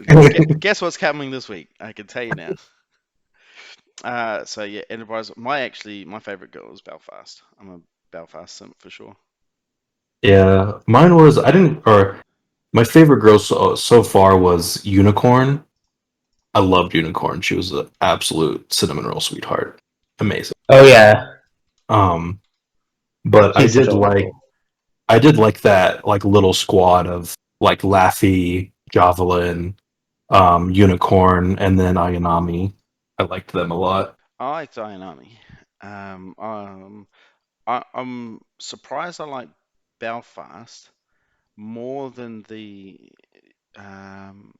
Well, Guess what's coming this week? I can tell you now. So yeah, Enterprise. My favorite girl is Belfast. I'm a Belfast simp for sure. yeah, mine was I didn't or my favorite girl so far was Unicorn. I loved Unicorn. She was an absolute cinnamon roll sweetheart. Amazing. Oh yeah. Um, but She's adorable. I did like that like little squad of like Laffy, Javelin, Unicorn, and then Ayanami. I liked them a lot. I like Dynami. I'm surprised I like Belfast more than the um,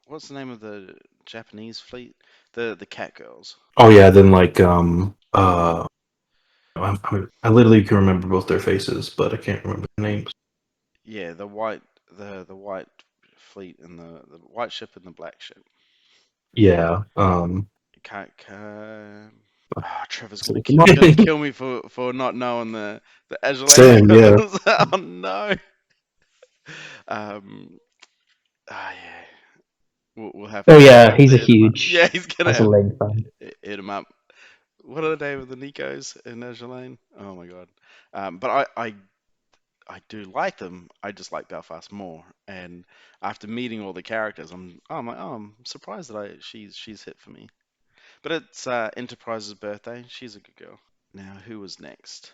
what's the name of the Japanese fleet? The Cat Girls. Oh yeah, then like I literally can remember both their faces, but I can't remember their names. Yeah, the white fleet and the white ship and the black ship. Yeah. Trevor's So gonna come gonna on. kill me for not knowing the Azulane Same, yeah. girls. Oh no. Um. Yeah. We'll have Oh to yeah, he's a hit him up. huge Yeah, he's gonna Azulane fan. hit him up. What are the name of the Nikos in Azulane? Oh my god. But I do like them. I just like Belfast more. And after meeting all the characters, I'm surprised that she's hit for me. But it's Enterprise's birthday. She's a good girl. Now, who was next?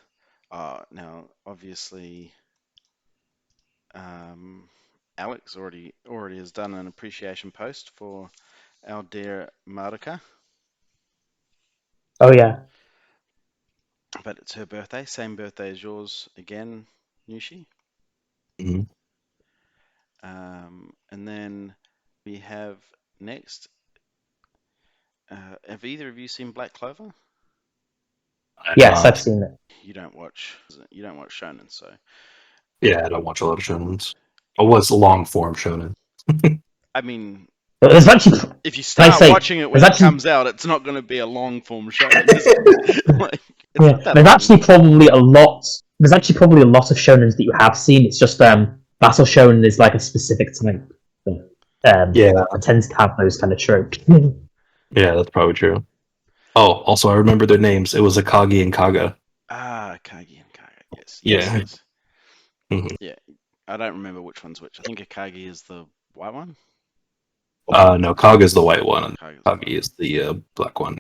Now obviously, um, Alex already has done an appreciation post for our dear Maruka. Oh yeah. But it's her birthday, same birthday as yours again, Nushi. Mhm. And then we have next. Have either of you seen Black Clover? I have Yes, I've not. seen it. You don't watch shonen, so Yeah, I don't watch a lot of shonens. I was long form shonen. I mean, But there's actually, can if you I start say, watching it when there's it actually, comes out, it's not going to be a long form shonen, is it? Like, it's yeah, not that there's long. actually probably a lot. There's actually probably a lot of shonens that you have seen. It's just Battle Shonen is like a specific type. Yeah, That tends to have those kind of tropes. yeah, that's probably true. Oh, also I remember their names. It was Akagi and Kaga. Ah, Kagi and Kaga. Yes, yes, Yeah. yes. Yeah, I don't remember which one's which. I think Akagi is the white one. No, Cog is the white one, and Akagi's the white Kagi is the black one.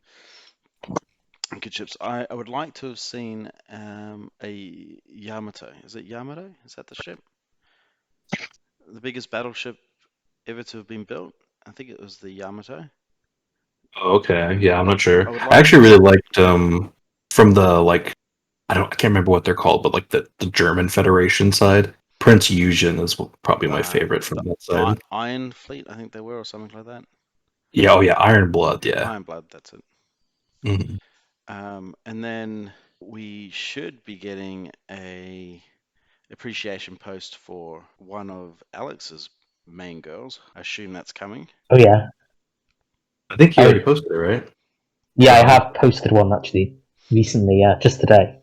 one. Good chips. I would like to have seen a Yamato. Is it Yamato? Is that the ship? The biggest battleship ever to have been built? I think it was the Yamato. Oh, okay, yeah, I'm not sure. I would I like actually really liked from the like I can't remember what they're called, but like the German Federation side. Prince Eugen is probably my favorite from that side. Iron Fleet, I think they were, or something like that. Yeah, oh yeah, Iron Blood, yeah. Iron Blood, that's it. Mhm. And then we should be getting a appreciation post for one of Alex's main girls. I assume that's coming. Oh yeah, I think he Oh. already posted it, right? yeah. Or I no? have posted one actually recently. Yeah, just today.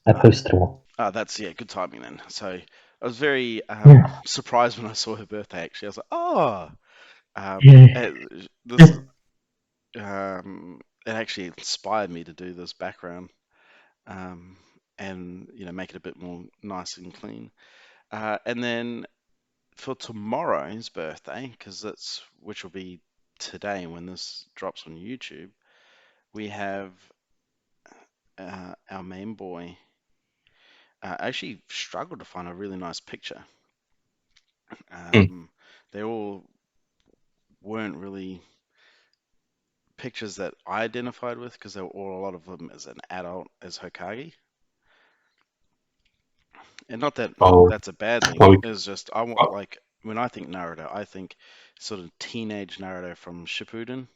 I posted one. That's good timing then. So I was very Yeah. surprised when I saw her birthday. Actually, I was like, oh, Yeah. this it actually inspired me to do this background, and make it a bit more nice and clean. And then for tomorrow's birthday, which will be today when this drops on YouTube, we have our main boy. I actually struggled to find a really nice picture. Um, they all weren't really pictures that I identified with because they were all a lot of them as an adult as Hokage. And not that Oh, that's a bad thing. well, It's just I want like when I think Naruto, I think sort of teenage Naruto from Shippuden.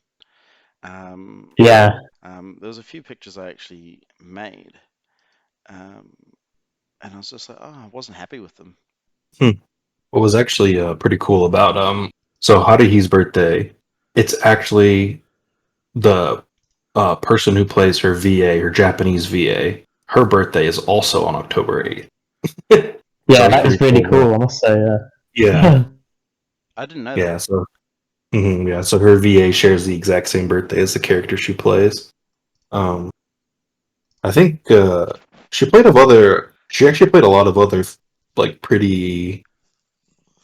Um, Yeah. there was a few pictures I actually made, um, and I was just like, oh, I wasn't happy with them. what was actually pretty cool about so Haruhi's birthday, it's actually the person who plays her VA, her Japanese VA, her birthday is also on October 8th. So Yeah, it's that is pretty really cool. cool. I must say. Yeah, I didn't know yeah. that. So yeah, so her VA shares the exact same birthday as the character she plays. Um, I think she played of other. She actually played a lot of other like pretty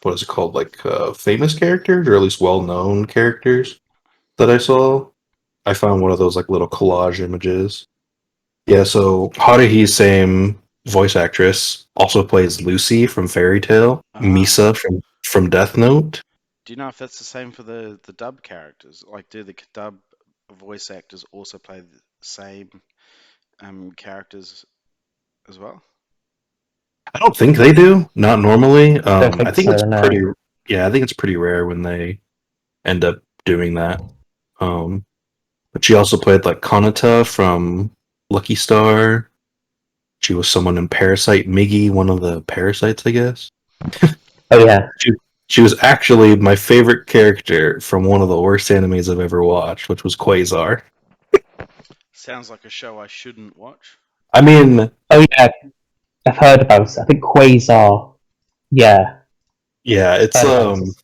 what is it called like famous characters or at least well known characters that I saw. I found one of those like little collage images. Yeah, so Haruhi's same voice actress also plays Lucy from Fairy Tale, Ah, Misa from Death Note. do you know if that's the same for the dub characters? Like, do the dub voice actors also play the same characters as well? I don't think they do, not normally. Don't I think think it's so. No. pretty. Yeah, I think it's pretty rare when they end up doing that. Um, but she also played like Kanata from Lucky Star. She was someone in Parasite Miggy, one of the parasites, I guess. Oh yeah. She, she was actually my favorite character from one of the worst animes I've ever watched, which was Quasar. Sounds like a show I shouldn't watch. I mean, Oh yeah. I've heard about it. I think Quasar. Yeah, yeah, it's heard about it.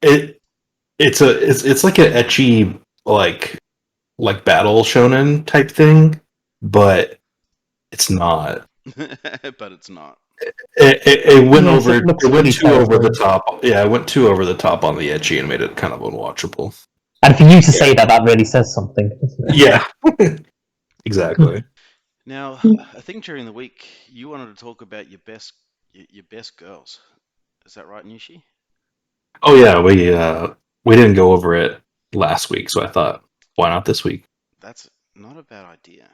it it's like an ecchi like battle shonen type thing, but it's not. But it's not. It went Yes, over. it looks It went pretty too over the terrible. top. Yeah, it went too over the top on the ecchi and made it kind of unwatchable. And for you to Yeah. say that, that really says something. Doesn't it? Yeah, exactly. Now, I think during the week you wanted to talk about your best girls. Is that right, Nishi? Oh yeah, we didn't go over it last week, so I thought, why not this week? That's not a bad idea.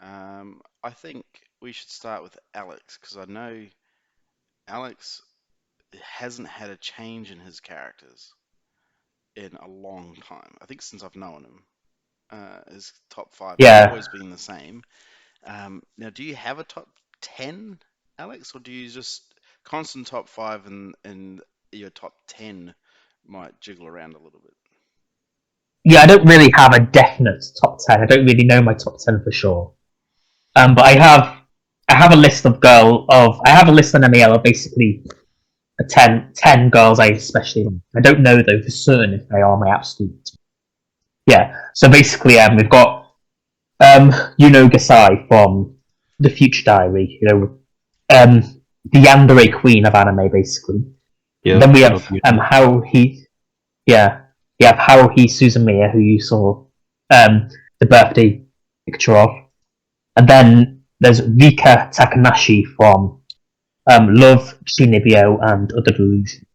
I think we should start with Alex because I know Alex hasn't had a change in his characters in a long time. I think since I've known him, his top five has Yeah. always been the same. Now, do you have a top 10, Alex, or do you just constant top five and your top 10 might jiggle around a little bit? Yeah, I don't really have a definite top 10. I don't really know my top 10 for sure. But I have a list I have a list on MAL of basically 10 girls I especially like. I don't know though for certain if they are my absolute. Yeah. So basically, we've got Gasai from the Future Diary. the yandere queen of anime, basically. Yeah. Then we have Haruhi Suzumiya, who you saw the birthday picture of, and then there's Rika Takanashi from Love, Shinibyo, and Other Delusion.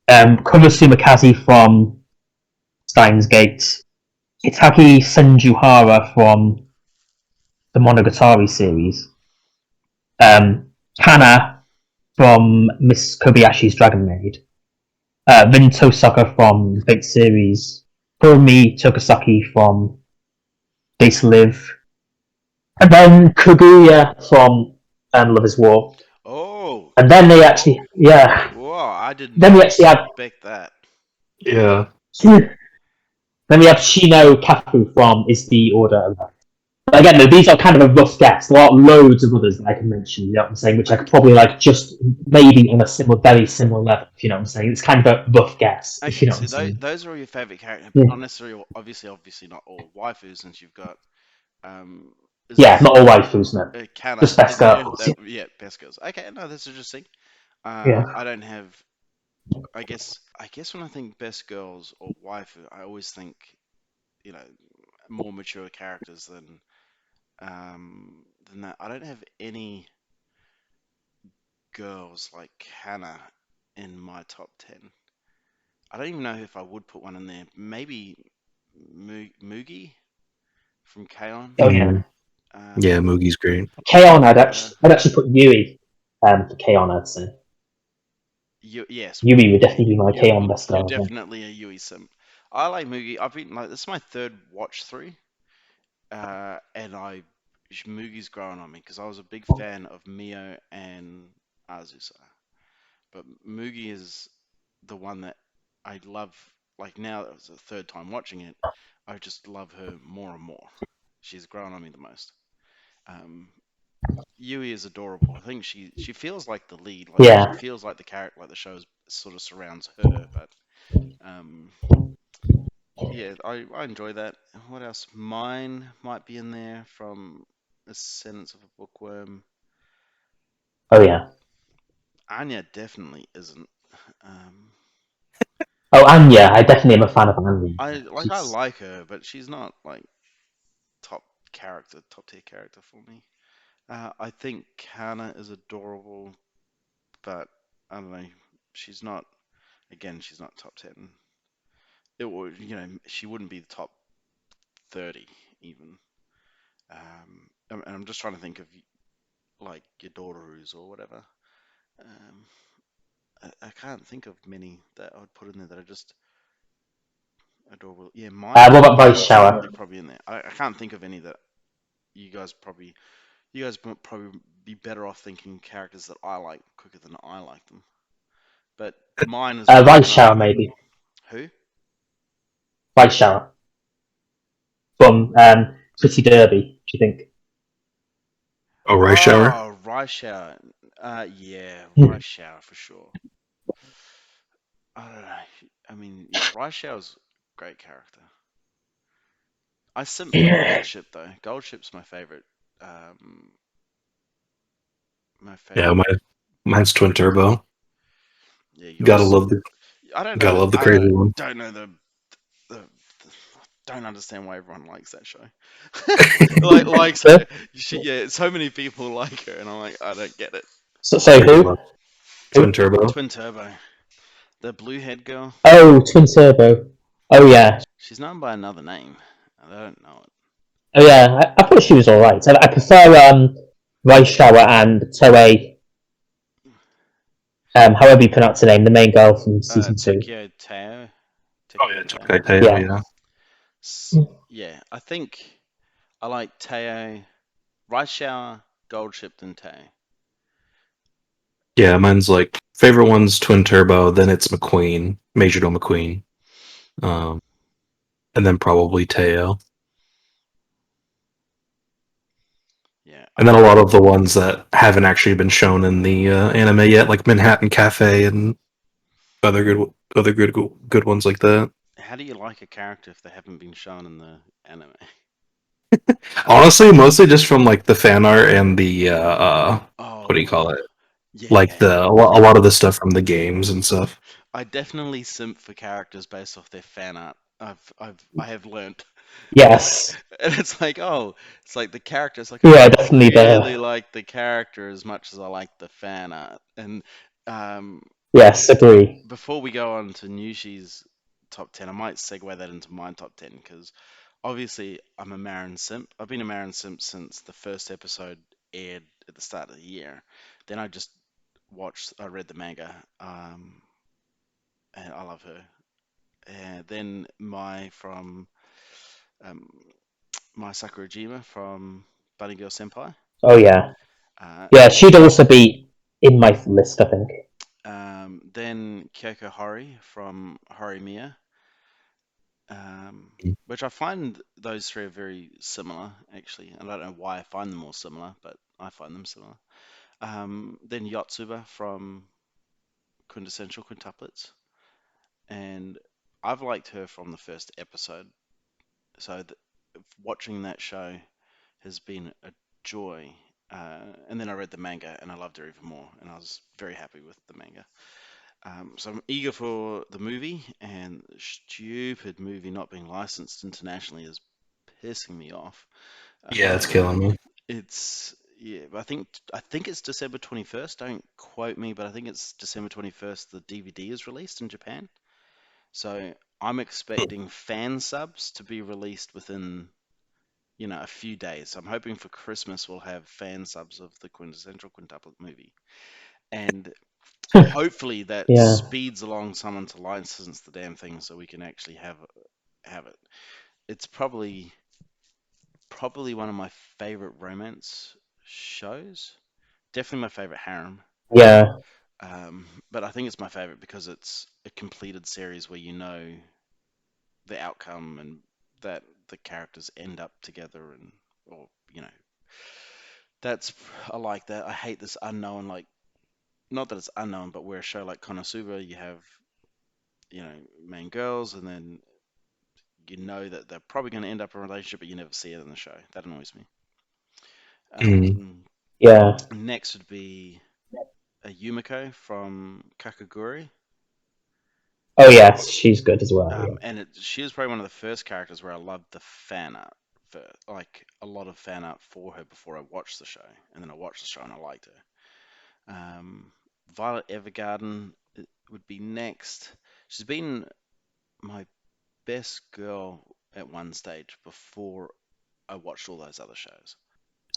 Kumasu Makazi from Steins Gate, Itagi Senjuhara from the Monogatari series, Kana from Miss Kobayashi's Dragon Maid, Rin Tosaka from the Fate series, Kurumi Tokasaki from Days to Live, and then Kaguya from Love is War. Oh, And then they actually, whoa! I did Then we not actually have expect that. Yeah. then we have Shino Kafu from Is the Order Alive. But again, though, these are kind of a rough guess. There are loads of others that I can mention, you know what I'm saying, which I could probably like just maybe on a very similar level, if you know what I'm saying. It's kind of a rough guess, if you Okay, know what so I'm saying. those are all your favorite characters, but Yeah. not necessarily, obviously not all waifus, since you've got is Yeah, this not all waifus, no. Kana Just best in there? girls. Yeah, best girls. Okay, no, that's interesting. Yeah. I don't have. I guess when I think best girls or waifu, I always think, you know, more mature characters than that. I don't have any girls like Hannah in my top 10. I don't even know if I would put one in there. Maybe Mugi from K-On! Oh yeah. Yeah, Mugi's great. K-On! I'd actually put Yui for K-On! I'd say. Yes, Yui would definitely be my K-On! best you're girl. Yeah. definitely a Yui sim. I like Mugi. I've been like, this is my third watch through, and Mugi's growing on me because I was a big fan of Mio and Azusa, but Mugi is the one that I love. Like now, that was the third time watching it, I just love her more and more. She's grown on me the most. Um, Yui is adorable. I think she feels like the lead. Like Yeah. she feels like the character, like the show sort of surrounds her. But um, yeah, I enjoy that. What else? Mine might be in there from A Sentence of a Bookworm. Oh yeah. Anya definitely isn't. Um, Oh, Anya. I definitely am a fan of Anya. I like her, but she's not like top top tier character for me. I think Kana is adorable, but I don't know. She's not. Again, she's not top 10. It would, she wouldn't be the top 30 even. And I'm just trying to think of like your Dodoros or whatever. Um, I can't think of many that I would put in there that are just adorable. Yeah, What about Vice mine's Shower? definitely probably in there. I can't think of any that you guys would probably be better off thinking characters that I like quicker than I like them. But mine is probably Vice Shower, maybe. Who? Vice Shower. From Pretty Derby, do you think? Oh, Rice Shower? Oh, Rice Shower. Yeah, Hmm. Rice Shower for sure. I don't know. I mean, yeah, Rice Shower's a great character. I simp for Goldship though. Goldship's my favorite. My Yeah, favorite. mine's Twin Turbo. Yeah, Gotta yours. love the I don't gotta know. love the I crazy one. don't know the don't understand why everyone likes that show. likes her. Yeah, so many people like her, and I'm like, I don't get it. So Crazy who? love. Twin Turbo. Twin Turbo, the blue head girl. Oh, Twin Turbo. Oh yeah. She's known by another name. I don't know it. Oh yeah. I thought she was alright. I prefer Rice Shower and Toei. However you pronounce her name, the main girl from season 2. Tokyo Tao. Oh yeah, Tao. Tokai Teo, yeah. Yeah, I think I like Tao, Rice Shower, Goldship, and Tao. Yeah, mine's like favorite one's Twin Turbo, then it's McQueen, Majordomo McQueen. And then probably Teo. Yeah. And then a lot of the ones that haven't actually been shown in the anime yet, like Manhattan Cafe and other good ones like that. How do you like a character if they haven't been shown in the anime? Honestly, mostly just from like the fan art and the what do you Oh, call it? Like yeah. a lot of the stuff from the games and stuff. I definitely simp for characters based off their fan art. I have learnt. Yes. And it's like, oh, it's like the characters. Like I Yeah, don't definitely really the like the character as much as I like the fan art. And um, yes, agree. before we go on to Nushi's top 10, I might segue that into my top 10 because obviously I'm a Marin simp. I've been a Marin simp since the first episode aired at the start of the year. Then I read the manga, and I love her. And then um, my Sakurajima from Bunny Girl Senpai. Oh yeah. Uh, Yeah, she'd also be in my list, I think. then Kyoko Hori from Horimiya, um, Mm. which I find those three are very similar, actually. I don't know why I find them all similar, but I find them similar. Then Yotsuba from Quintessential Quintuplets, and I've liked her from the first episode, so watching that show has been a joy. And then I read the manga and I loved her even more, and I was very happy with the manga. So I'm eager for the movie, and the stupid movie not being licensed internationally is pissing me off. Yeah, it's killing me. It's yeah, but I think it's December 21st. Don't quote me, but I think it's December 21st. The DVD is released in Japan, so I'm expecting fan subs to be released within a few days. I'm hoping for Christmas we'll have fan subs of the quintessential quintuplet movie, and hopefully that Yeah. speeds along someone to license the damn thing so we can actually have it. It's probably one of my favorite romance shows. Definitely my favorite harem. Yeah. But I think it's my favorite because it's a completed series where you know the outcome and that the characters end up together and or that's I like that. I hate this unknown, like, not that it's unknown, but where a show like Konosuba you have main girls and then you know that they're probably going to end up in a relationship, but you never see it in the show. That annoys me. Mm. Um, Yeah. Next would be a Yumiko from Kakaguri. Oh yes, she's good as well. Yeah. And she was probably one of the first characters where I loved the fan art, for like a lot of fan art for her before I watched the show, and then I watched the show and I liked her. Violet Evergarden would be next. She's been my best girl at one stage before I watched all those other shows.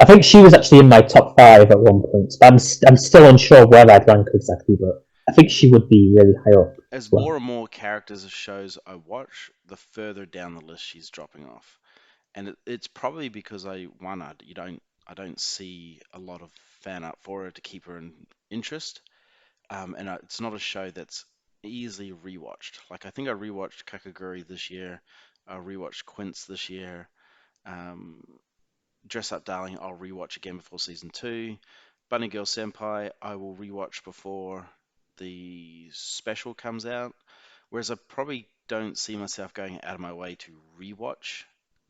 I think she was actually in my top five at one point. But I'm still unsure where I'd rank her exactly, but I think she would be really high up as As more well. and more characters of shows I watch, the further down the list she's dropping off. And it's probably because I don't see a lot of fan art for her to keep her in interest. And it's not a show that's easily rewatched. Like I think I rewatched Kakaguri this year. I rewatched Quince this year. Um, Dress Up Darling, I'll rewatch again before season two. Bunny Girl Senpai, I will rewatch before the special comes out. Whereas I probably don't see myself going out of my way to rewatch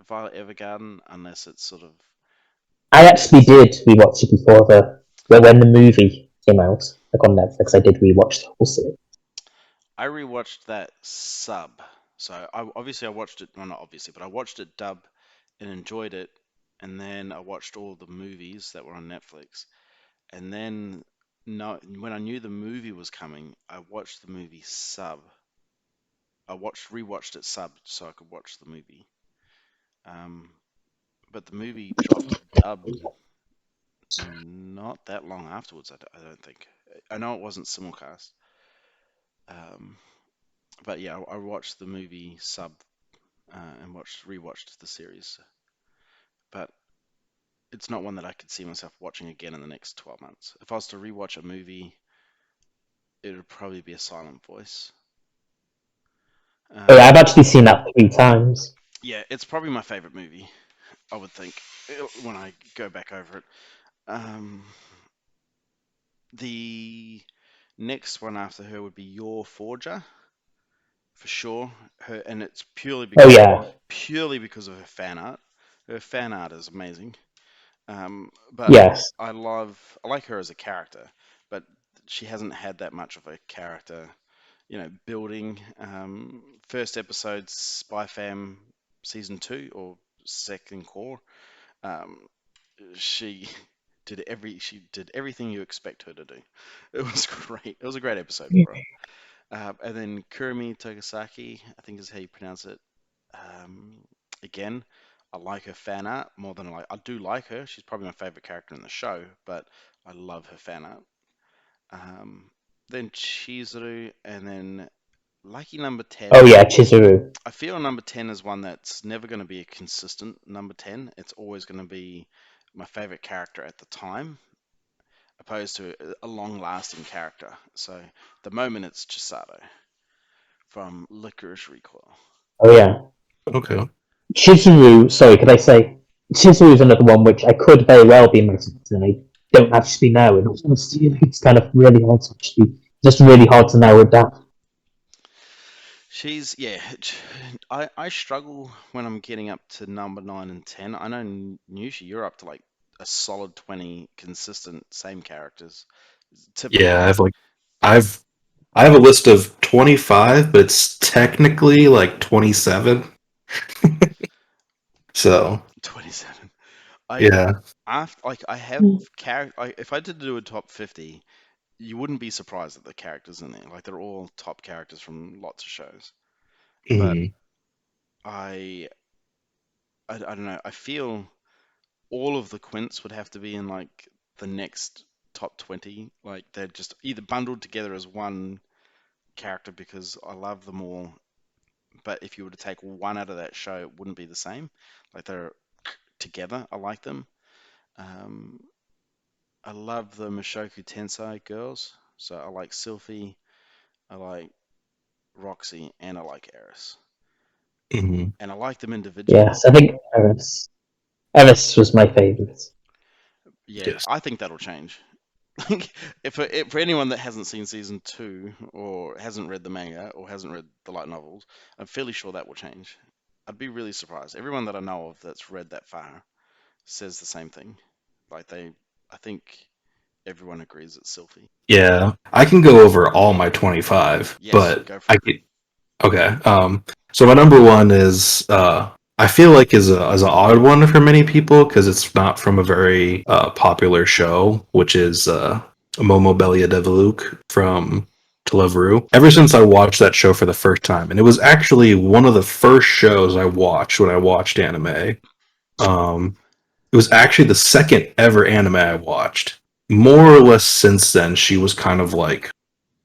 Violet Evergarden unless it's sort of I actually it's did rewatch it before when the movie came out, like on Netflix. I did rewatch the whole series. I rewatched that sub. So I watched it, well not obviously, but I watched it dub and enjoyed it, and then I watched all the movies that were on Netflix, and then no, when I knew the movie was coming, I watched the movie sub. Rewatched it sub so I could watch the movie. Um, but the movie dropped dub not that long afterwards. I don't think. I know it wasn't simulcast. Um, but yeah, I watched the movie sub and rewatched the series. But it's not one that I could see myself watching again in the next 12 months. If I was to rewatch a movie, it would probably be A Silent Voice. Oh, yeah, I've Um, actually seen that 3 times. yeah, it's probably my favorite movie, I would think, when I go back over it. Um, the next one after her would be Your Forger, for sure. And it's Oh yeah. purely because of her fan art. Her fan art is amazing. But Yes. I like her as a character, but she hasn't had that much of a character, building. First episode, Spy Fam season 2 or second core. Um, she she did everything you expect her to do. It was great. It was a great episode for her. And then Kurumi Togasaki, I think is how you pronounce it. Um, Again, I like her fan art more than I do like her. She's probably my favorite character in the show, but I love her fan art. Um, then Chizuru, and then Lucky number Oh 10. yeah, Chizuru. I feel number 10 is one that's never going to be a consistent number 10. It's always going to be my favorite character at the time, opposed to a long-lasting character. So at the moment it's Chisato from Licorice Recoil. Oh yeah, Okay. Chizuru. Sorry, could I say Chizuru is another one which I could very well be mentioned, and I don't actually know. And it's kind of really hard to actually, just really hard to narrow it down. She's yeah. I struggle when I'm getting up to number 9 and 10. I know Nushi, you're up to like a solid 20 consistent same characters. Yeah, Typically I've I have a list of 25, but it's technically like 27. So 27. I yeah. after like I have character. If I did do a top 50, you wouldn't be surprised at the characters in there. Like they're all top characters from lots of shows. But Mhm. I I don't know. I feel all of the Quints would have to be in like the next top 20. Like they're just either bundled together as one character because I love them all. But if you were to take one out of that show, it wouldn't be the same. Like they're together. I like them. Um, I love the Mushoku Tensei girls. So I like Sylphie, I like Roxy, and I like Eris. Mhm. And I like them individually. Yes, I think Eris was my favourite. Yeah, Yes. I think that'll change. If for anyone that hasn't seen season 2 or hasn't read the manga or hasn't read the light novels, I'm fairly sure that will change. I'd be really surprised. Everyone that I know of that's read that far says the same thing. Like I think everyone agrees it's Sylphie. Yeah. I can go over all my 25, Yes, but go for I it. could okay. So my number one is I feel like is an odd one for many people because it's not from a very popular show, which is Momo Belia Deviluk from To Love Ru. Ever since I watched that show for the first time, and it was actually one of the first shows I watched when I watched anime. Um, it was actually the second ever anime I watched. More or less since then, she was kind of like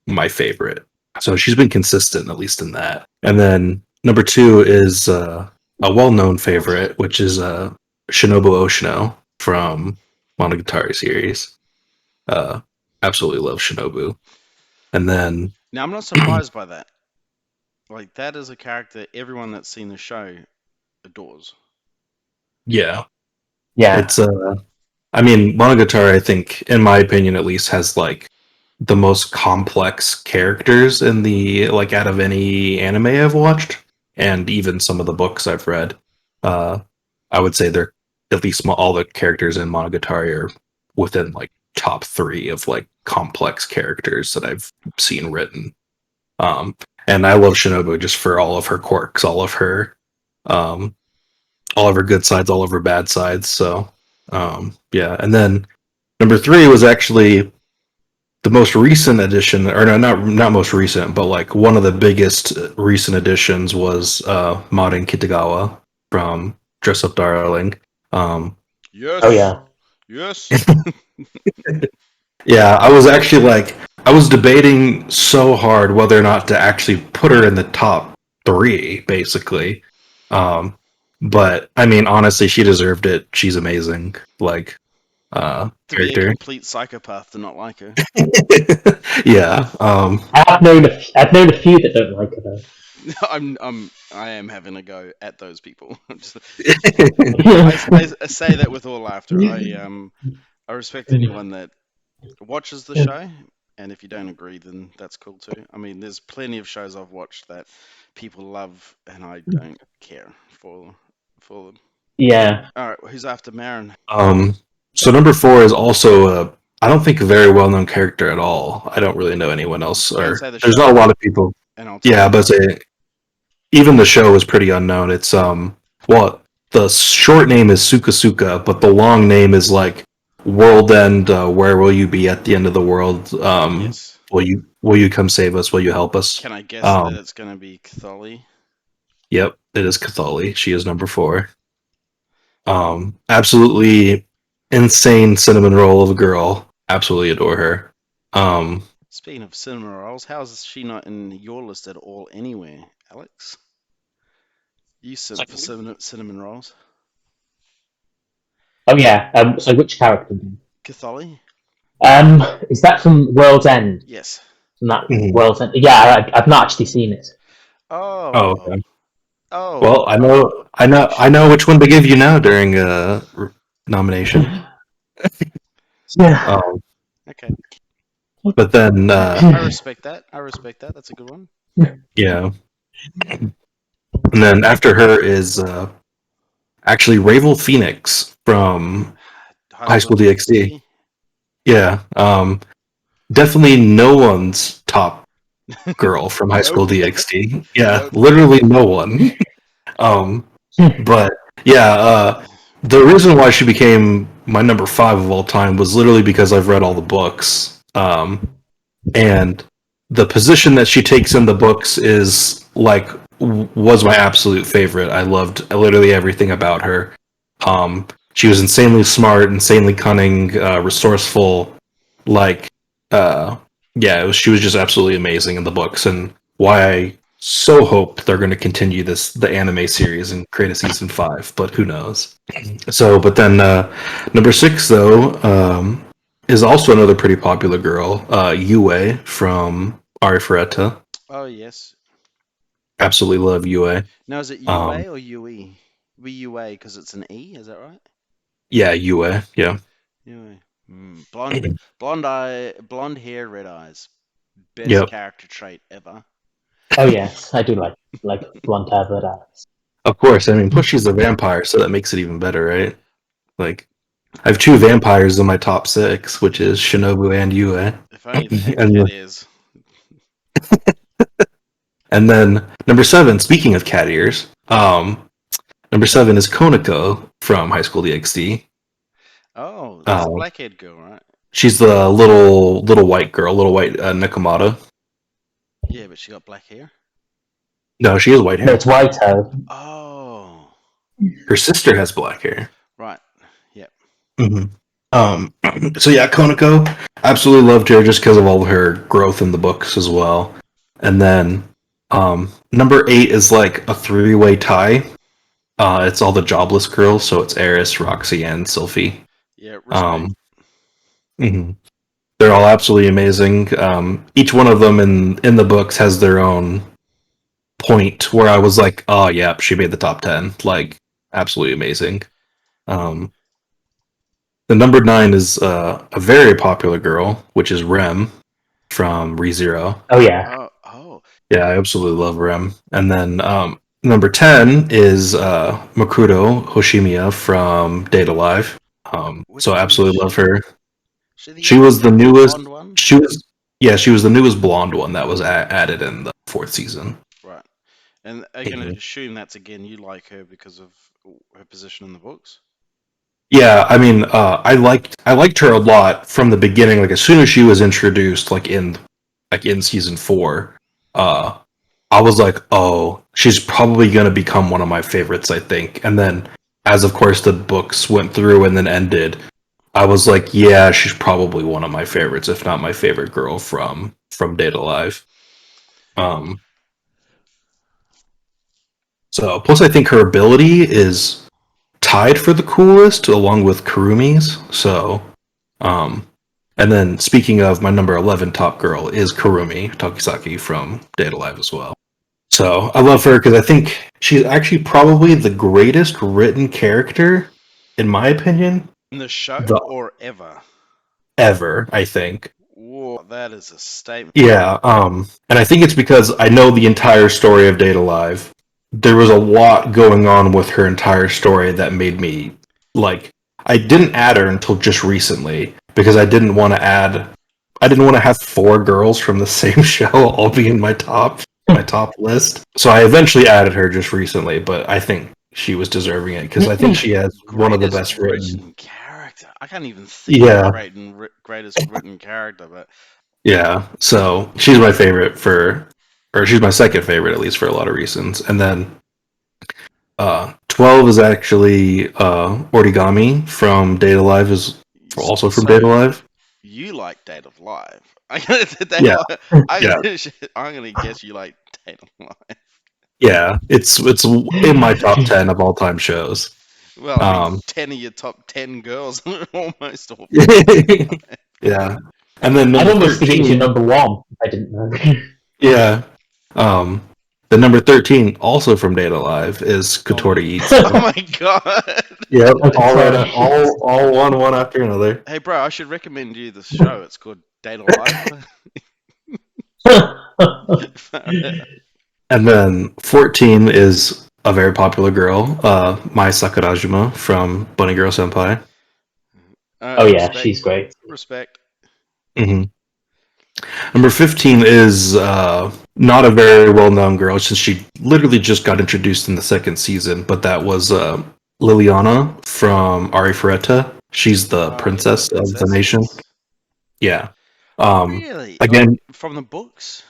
my favorite. So she's been consistent, at least in that. And then number two is a well-known favorite, which is Shinobu Oshino from Monogatari series. Uh, Absolutely love Shinobu. And then, Now I'm not surprised by that. Like that is a character everyone that's seen the show adores. yeah, Yeah, it's I mean, Monogatari, I think, in my opinion at least, has like the most complex characters in the like out of any anime I've watched, and even some of the books I've read. Uh, I would say they're at least all the characters in Monogatari are within like top three of like complex characters that I've seen written. Um, and I love Shinobu just for all of her quirks, um, all of her good sides, all of her bad sides. So yeah, and then number three was actually the most recent addition, or no, not most recent, but like one of the biggest recent additions was Marin Kitagawa from Dress Up Darling. Um, oh Yes, yeah, yes. yeah, I was actually like, I was debating so hard whether or not to actually put her in the top three, basically. Um, but I mean, honestly, she deserved it. She's amazing, like To be a character. complete psychopath to not like her. Yeah. I've known a few that don't like her. I am having a go at those people. Though. I say that with all laughter. I respect anyone that watches the show, and if you don't agree, then that's cool too. I mean, there's plenty of shows I've watched that people love, and I don't care for them. Yeah, All right, who's after Marin? um, So number 4 is also I don't think a very well known character at all. I don't really know anyone else. You can Or say the there's show, not a lot of people. and I'll tell Yeah, you. but say even the show is pretty unknown. It's well, the short name is Sukasuka, but the long name is like World End. Where will you be at the end of the world? Yes. Will you come save us? Will you help us? Can I guess that it's going to be Catholi? Yep, it is Catholi. She is number 4. Absolutely insane cinnamon roll of a girl. Absolutely adore her. Speaking of cinnamon rolls, how is she not in your list at all anywhere, Alex? You simp for cinnamon rolls. Oh yeah. So which character? Catholi? Is that from World's End? Yes. From that Mhm. World's End? Yeah, I've not actually seen it. Oh. Okay. Oh. Well, I know which one to give you now during nomination. Yeah. Okay. But then, I respect that. That's a good one. yeah. And then after her is actually Ravel Phoenix from High School DxD. Yeah. Definitely no one's top girl from High School DxD. Yeah, Nope. literally no one. But yeah, the reason why she became my number 5 of all time was literally because I've read all the books. And the position that she takes in the books is like was my absolute favorite. I loved literally everything about her. She was insanely smart, insanely cunning, resourceful. Like, yeah, she was just absolutely amazing in the books, and why I so hope they're going to continue the anime series and create a season 5. But who knows? So, but then number 6 though. Is also another pretty popular girl, Yue from Arifureta. Oh, yes. Absolutely love Yue. Now, is it UA or UE? We UA because it's an E, is that right? Yeah, Yue. Yeah. UA. Blonde hair, red eyes. Best Yep. character trait ever. Oh yes, I do like blonde hair, but Of course. I mean, plus she's a vampire, so that makes it even better, right? Like, I have 2 vampires in my top 6, which is Shinobu and Yue. If only they had And cat ears. And then number 7, speaking of cat ears, number 7 is Konako from High School DxD. Oh, that's a black-haired girl, right? She's the little white girl, little white Nakamata. Yeah, but she got black hair. No, she has white no, hair. it's white hair. Oh, Her sister has black hair. right. Yep. So yeah, Konako, absolutely loved her just because of all of her growth in the books as well. And then number 8 is like a 3-way tie. It's all the jobless girls, so it's Eris, Roxy, and Sylphie. Yeah, respect. They're all absolutely amazing. Each one of them in the books has their own point where I was like, oh yeah, she made the top 10. Like, absolutely amazing. The number 9 is a very popular girl, which is Rem from ReZero. Oh yeah. Oh. Yeah, I absolutely love Rem. And then number 10 is Makoto Hoshimiya from Data Live. So I absolutely love her. She was the newest. One? She was the newest blonde one that was added in the 4th season. Right. And are you going to assume that's again you like her because of her position in the books? Yeah, I mean, I liked her a lot from the beginning. Like as soon as she was introduced, like in season 4, I was like, oh, she's probably gonna become one of my favorites, I think. And then, as of course the books went through and then ended, I was like, yeah, she's probably one of my favorites, if not my favorite girl from Data Live. So plus I think her ability is tied for the coolest along with Kurumi's. So and then speaking of my number 11 top girl is Kurumi Tokisaki from Data Live as well. So I love her because I think she's actually probably the greatest written character, in my opinion. In the show or ever? Ever, I think. Whoa, that is a statement. Yeah, and I think it's because I know the entire story of Data Live. There was a lot going on with her entire story that made me, like, I didn't add her until just recently because I didn't want to have four girls from the same show all be in my top list. So I eventually added her just recently, but I think she was deserving it because I think she has one of the best written. written character. I can't even think Yeah. of greatest written character, but Yeah, so she's my favorite or she's my second favorite at least for a lot of reasons. And then 12 is actually Origami from Data Live is also from Data Live. You like Date of Live. Date Yeah, of yeah. I'm gonna guess you like Date of Live. Yeah, it's in my top 10 of all time shows. Well, I mean, 10 of your top 10 girls are almost all. Yeah, and then I number almost think it's your 13. number one. I didn't know. Yeah, the number 13 also from Data Live is Kotori Eats. Oh my god! Yep, Kotori all one after another. Hey, bro, I should recommend you this show. It's called Date of Life. And then 14 is a very popular girl, Mai Sakurajima from Bunny Girl Senpai. Oh yeah, she's great. Respect. Mm-hmm. Number 15 is not a very well-known girl since she literally just got introduced in the second season, but that was Liliana from Arifureta. She's the princess of the nation. Yeah. Really? Again, from the books?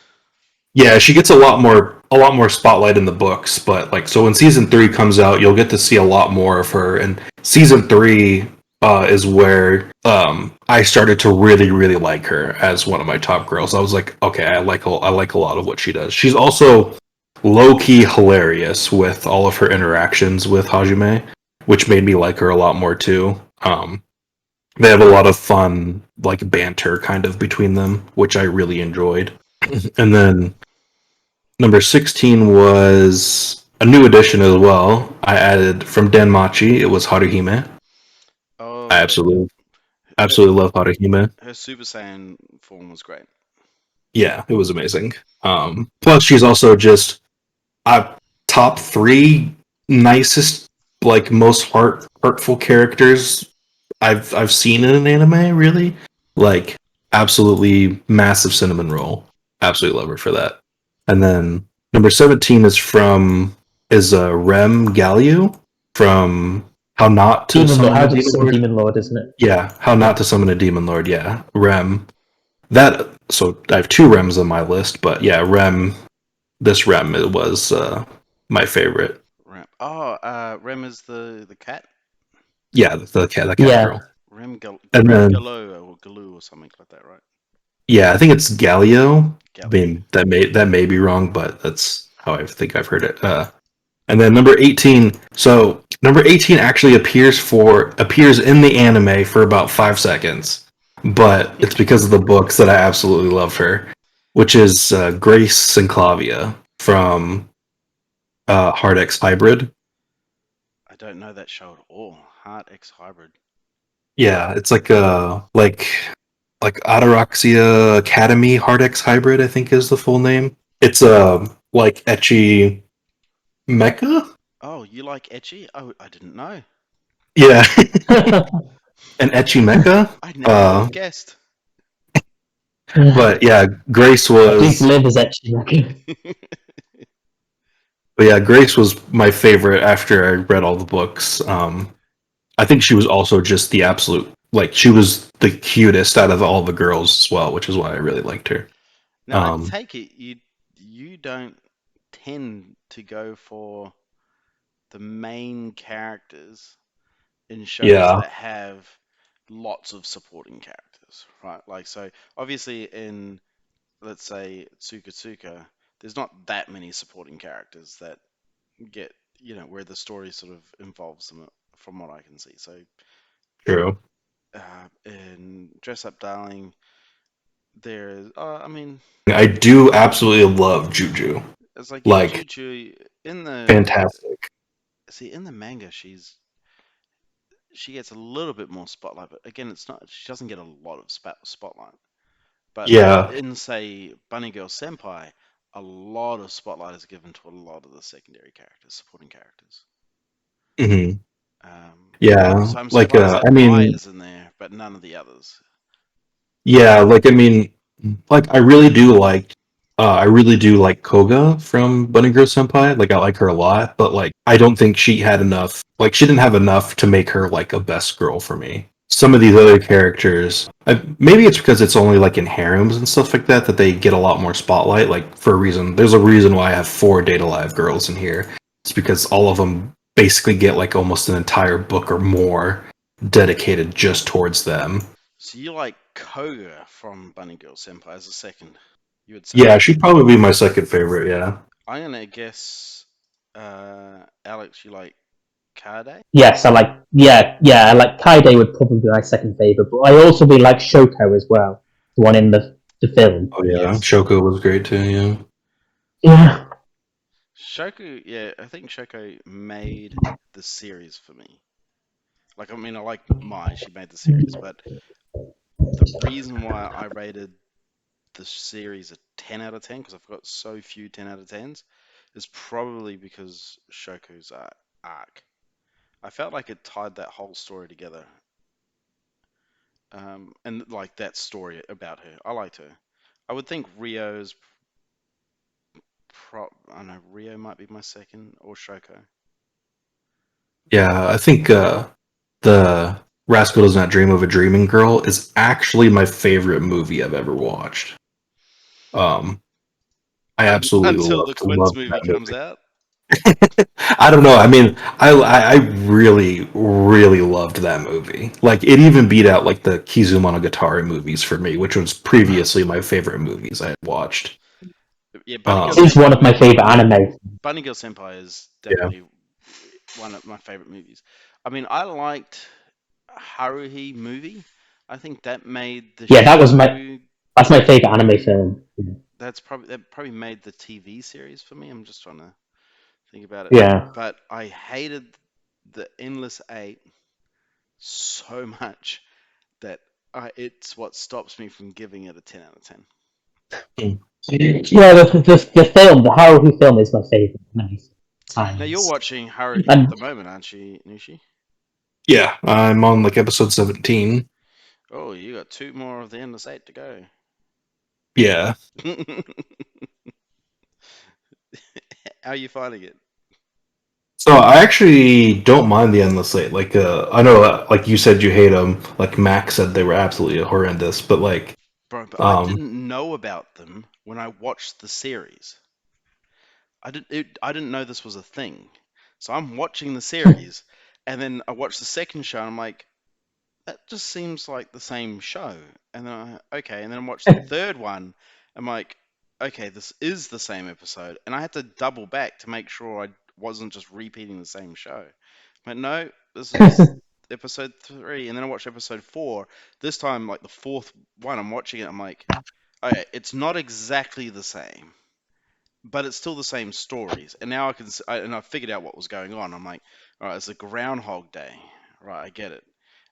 yeah, she gets a lot more spotlight in the books, but like so when season 3 comes out, you'll get to see a lot more of her. And season 3 is where I started to really really like her as one of my top girls. I was like, okay, I like a lot of what she does. She's also low key hilarious with all of her interactions with Hajime, which made me like her a lot more too. They have a lot of fun like banter kind of between them, which I really enjoyed. And then number 16 was a new addition as well. I added from Danmachi, it was Haruhime. Oh, I absolutely love Haruhime. her Super Saiyan form was great. Yeah, it was amazing. Plus, she's also just a top 3 nicest, like most hurtful characters I've seen in an anime. Really, like absolutely massive cinnamon roll. Absolutely love her for that. And then number 17 is Rem Galio from How Not to Demon Lord, Summon how a to Demon summon Lord. Demon Lord, isn't it? Yeah, How Not to Summon a Demon Lord. Yeah, Rem. That so I have 2 Rems on my list, but yeah, Rem. This Rem it was my favorite. Rem. Oh, Rem is the cat. Yeah, the cat Yeah. girl. Rem And then Galoo or Galoo or something like that, right? yeah, I think it's Galio. I Galoo. mean that may be wrong, but that's how I think I've heard it. And then number 18. So number 18 actually appears in the anime for about 5 seconds, but it's because of the books that I absolutely love her, which is Grace Synclavia from Hard X Hybrid. I don't know that show at all. Heart X Hybrid. Yeah, it's like Ataraxia Academy Hard X Hybrid, I think is the full name. It's like ecchi mecha. Oh, you like ecchi? Oh, I didn't know. Yeah, an ecchi mecha. I never would have guessed. But yeah, Grace was. live as actually. But yeah, Grace was my favorite after I read all the books. I think she was also just the absolute she was the cutest out of all the girls as well, which is why I really liked her. Now I take it you don't tend to go for the main characters in shows that have lots of supporting characters, right? Like so, obviously in let's say Tsuka, there's not that many supporting characters that get where the story sort of involves them, from what I can see. So True. in Dress Up Darling, there's I mean, I do absolutely love Juju. it's like Like Juju in the fantastic. see in the manga she gets a little bit more spotlight, but again it's not she doesn't get a lot of spotlight. But Yeah. in say Bunny Girl Senpai, a lot of spotlight is given to a lot of the secondary characters, supporting characters. Mm-hmm. Yeah, So I'm like surprised that I Mai mean, is in there, but none of the others. yeah, like I mean, like I really do like Koga from Bunny Girl Senpai. Like I like her a lot, but like I don't think she had enough. Like she didn't have enough to make her like a best girl for me. Some of these other characters, maybe it's because it's only like in harems and stuff like that that they get a lot more spotlight. Like for a reason, there's a reason why I have 4 Date A Live girls in here. It's because all of them basically get like almost an entire book or more dedicated just towards them. So you like Koga from Bunny Girl Senpai as a second, you would say? Yeah, she'd probably be my second favorite. Yeah. I'm gonna guess, Alex, you like Kade? Yes, I like. Yeah, I like Kaide would probably be my second favorite, but I also really like Shoko as well, the one in the film. Oh yeah, Yes. Shoko was great too. Yeah. Yeah, Shoko, yeah, I think Shoko made the series for me. Like, I mean, I like Mai, she made the series, but the reason why I rated the series a 10 out of 10, because I've got so few 10 out of 10s, is probably because Shoko's arc. I felt like it tied that whole story together. And like that story about her. I liked her. I would think Rio's I don't know, Rio might be my second, or Shoko. Yeah, I think the Rascal Does Not Dream of a Dreaming Girl is actually my favorite movie I've ever watched. Um, I absolutely Until the Quince love movie that comes movie. out. I don't know. I mean, I really really loved that movie. Like it even beat out like the Kizumonogatari movies for me, which was previously my favorite movies I had watched. Yeah, it's one of my favorite anime. Bunny Girl Senpai is Yeah. definitely one of my favorite movies. I mean, I liked Haruhi movie. I think that made the Yeah, show. that's my favorite anime film. That probably made the TV series for me. I'm just trying to think about it. Yeah. But I hated the Endless Eight so much that it's what stops me from giving it a 10 out of 10. Hmm. Yeah, the film, the Haruhi film, is my favorite anime Now you're times. watching Haruhi at And the moment, aren't you, Nushi? Yeah, I'm on like episode 17. Oh, you got 2 more of the Endless Eight to go. Yeah. How are you finding it? So I actually don't mind the Endless Eight. Like I know like you said you hate them. Like Max said they were absolutely horrendous, but like Bro, but I um didn't know about them when I watched the series. I didn't know this was a thing. So I'm watching the series, and then I watch the second show, and I'm like, that just seems like the same show. And then okay, and then I watch the third one. I'm like, okay, this is the same episode, and I had to double back to make sure I wasn't just repeating the same show. But no, this is episode 3, and then I watched episode 4. This time, like the fourth one, I'm watching it. I'm like, okay, it's not exactly the same, but it's still the same stories. And now and I figured out what was going on. I'm like, all right, it's a Groundhog Day, right? I get it.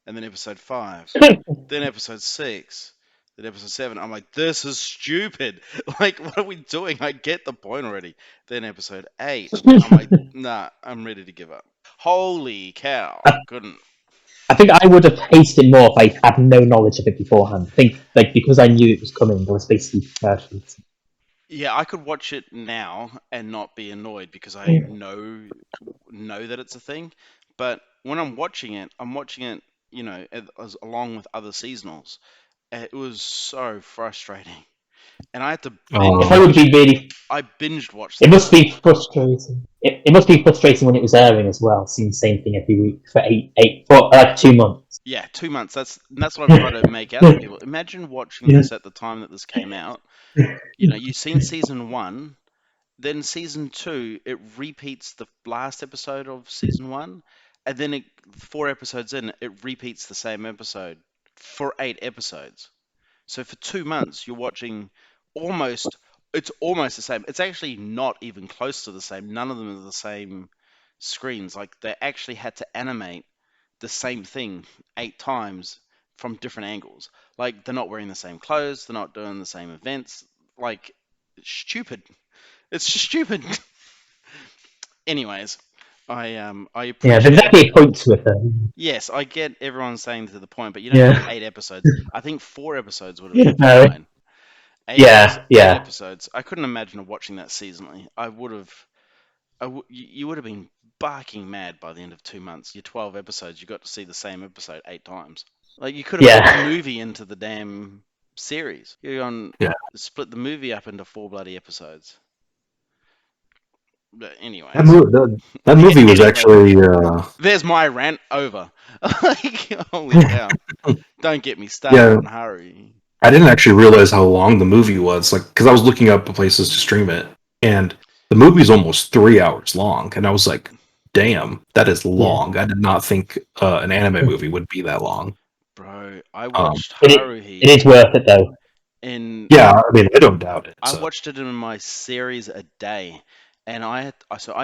And then episode 5, then episode 6, then episode 7. I'm like, this is stupid. Like, what are we doing? I get the point already. Then episode 8, I'm like, nah, I'm ready to give up. Holy cow, I, couldn't. I think I would have hated it more if I had no knowledge of it beforehand. I think like because I knew it was coming, I was basically prepared for it. Yeah, I could watch it now and not be annoyed because I know that it's a thing. But when I'm watching it, along with other seasonals. It was so frustrating, and I had to It binge um probably would watch be it. really. I binged watched It the must show. be frustrating. It must be frustrating when it was airing as well, seeing the same thing every week for for like 2 months. Yeah, 2 months. That's what I'm trying to make out to people. Imagine watching Yeah. this at the time that this came out. You've seen season 1. Then season 2, it repeats the last episode of season 1, and then 4 episodes in, it repeats the same episode for 8 episodes. So for 2 months, you're watching almost, it's almost the same. It's actually not even close to the same. None of them are the same screens. Like they actually had to animate the same thing 8 times from different angles. Like they're not wearing the same clothes, they're not doing the same events. Like, it's stupid. It's stupid. Anyways, I Yeah, there's appreciate definitely a point to it, though. Yes, I get everyone saying to the point, but you don't need Yeah. 8 episodes. I think 4 episodes would have been No. fine. Yeah, Eight yeah. episodes. I couldn't imagine watching that seasonally. I would have. You would have been barking mad by the end of 2 months. Your 12 episodes, you got to see the same episode 8 times. Like you could have put the Yeah. movie into the damn series. You're on Yeah. split the movie up into 4 bloody episodes. But That anyways, movie, that movie was anyway, actually. there's my rant over. Like, holy cow! Don't get me started Yeah, on Haru. I didn't actually realize how long the movie was. Like, because I was looking up places to stream it, and the movie's almost 3 hours long, and I was like, "Damn, that is long." I did not think an anime movie would be that long. Bro, I Um, watched It is worth it, though. in yeah, I mean, I don't doubt it. I So, watched it in my series a day, and I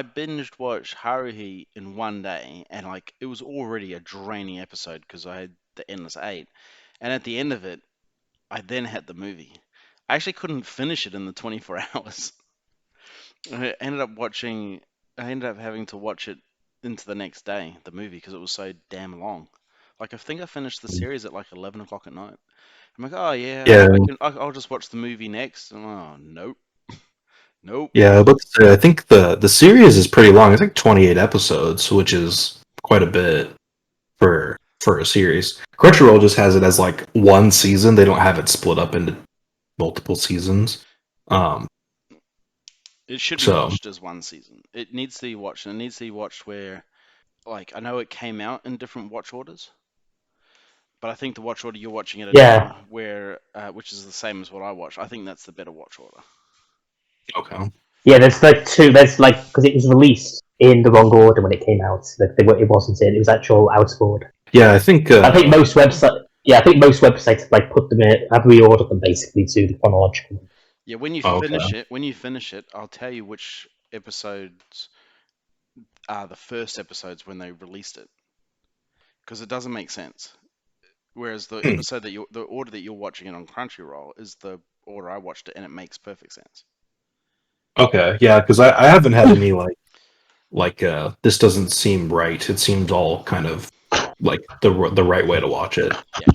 binged watched Haruhi in one day, and like it was already a draining episode because I had the endless eight, and at the end of it, I then had the movie. I actually couldn't finish it in the 24 hours. I ended up watching. I ended up having to watch it into the next day, the movie, because it was so damn long. Like I think I finished the series at like 11 o'clock at night. I'm like, oh yeah, yeah, I'll just watch the movie next. Oh nope, nope. yeah, but I think the series is pretty long. It's like 28 episodes, which is quite a bit for a series. Crunchyroll just has it as like one season. They don't have it split up into multiple seasons. Um, It should be so watched as one season. It needs to be watched, and it needs to be watched where, like, I know it came out in different watch orders, but I think the watch order you're watching it in Yeah. now, where which is the same as what I watch, I think that's the better watch order. okay, Yeah, there's like two. There's like, because it was released in the wrong order when it came out. Like, it wasn't in. It was actual out of order. yeah, I think I think most websites. Yeah, I think most websites have like put them in, have reordered them basically to the chronological. Yeah, okay, when you finish it, I'll tell you which episodes are the first episodes when they released it, because it doesn't make sense. Whereas the episode the order that you're watching it on Crunchyroll is the order I watched it, and it makes perfect sense. okay, yeah, because I haven't had any like this doesn't seem right. It seemed all kind of like the right way to watch it. Yeah,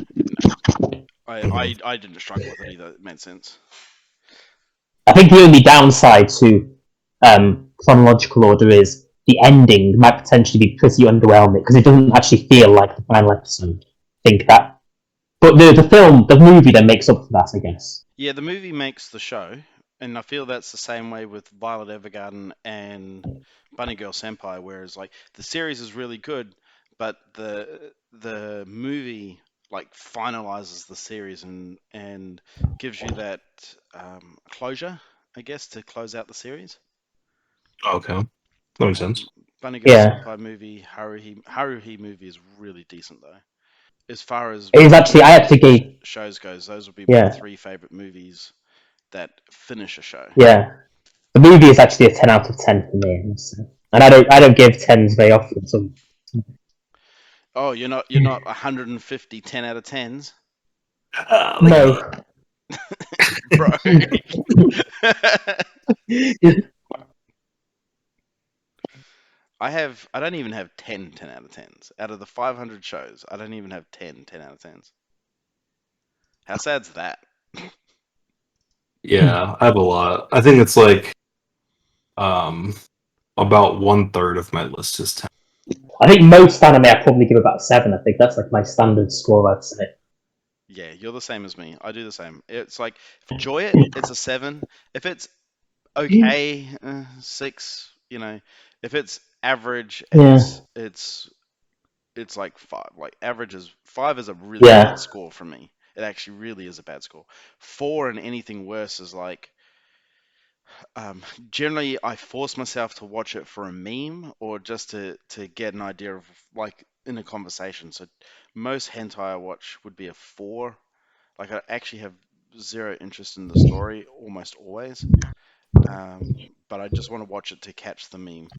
no, Mhm. I didn't struggle with it either. It made sense. I think the only downside to chronological order is the ending might potentially be pretty underwhelming because it doesn't actually feel like the final episode. I think that, but the movie then makes up for that, I guess. Yeah, the movie makes the show, and I feel that's the same way with Violet Evergarden and Bunny Girl Senpai. Whereas like the series is really good, but the movie like finalizes the series and gives you that closure, I guess, to close out the series. Okay, that makes sense. Um, Bunny Girl Yeah, Senpai movie, Haruhi movie is really decent though. As far as it is actually. I watching actually gave. shows goes, those would be my Yeah, three favorite movies that finish a show. yeah. The movie is actually a 10 out of 10 for me, I must say. And I don't give tens very often. So Oh, you're not 150 10 out of 10s, Like no. bro. I don't even have 10 out of 10s. Out of the 500 shows, I don't even have 10 out of 10s. How sad's that? yeah, I have a lot. I think it's like um about 1/3 of my list is 10. I think most anime I probably give about 7. I think that's like my standard score, I'd say. Yeah, you're the same as me. I do the same. It's like if I enjoy it, it's a 7. If it's okay, 6. If it's average, Yeah. it's like 5. Like average is 5 is a really Yeah. bad score for me. It actually really is a bad score. 4 and anything worse is like um, generally I force myself to watch it for a meme or just to get an idea of like in a conversation. So most hentai I watch would be a 4. Like I actually have zero interest in the story almost always. But I just want to watch it to catch the meme.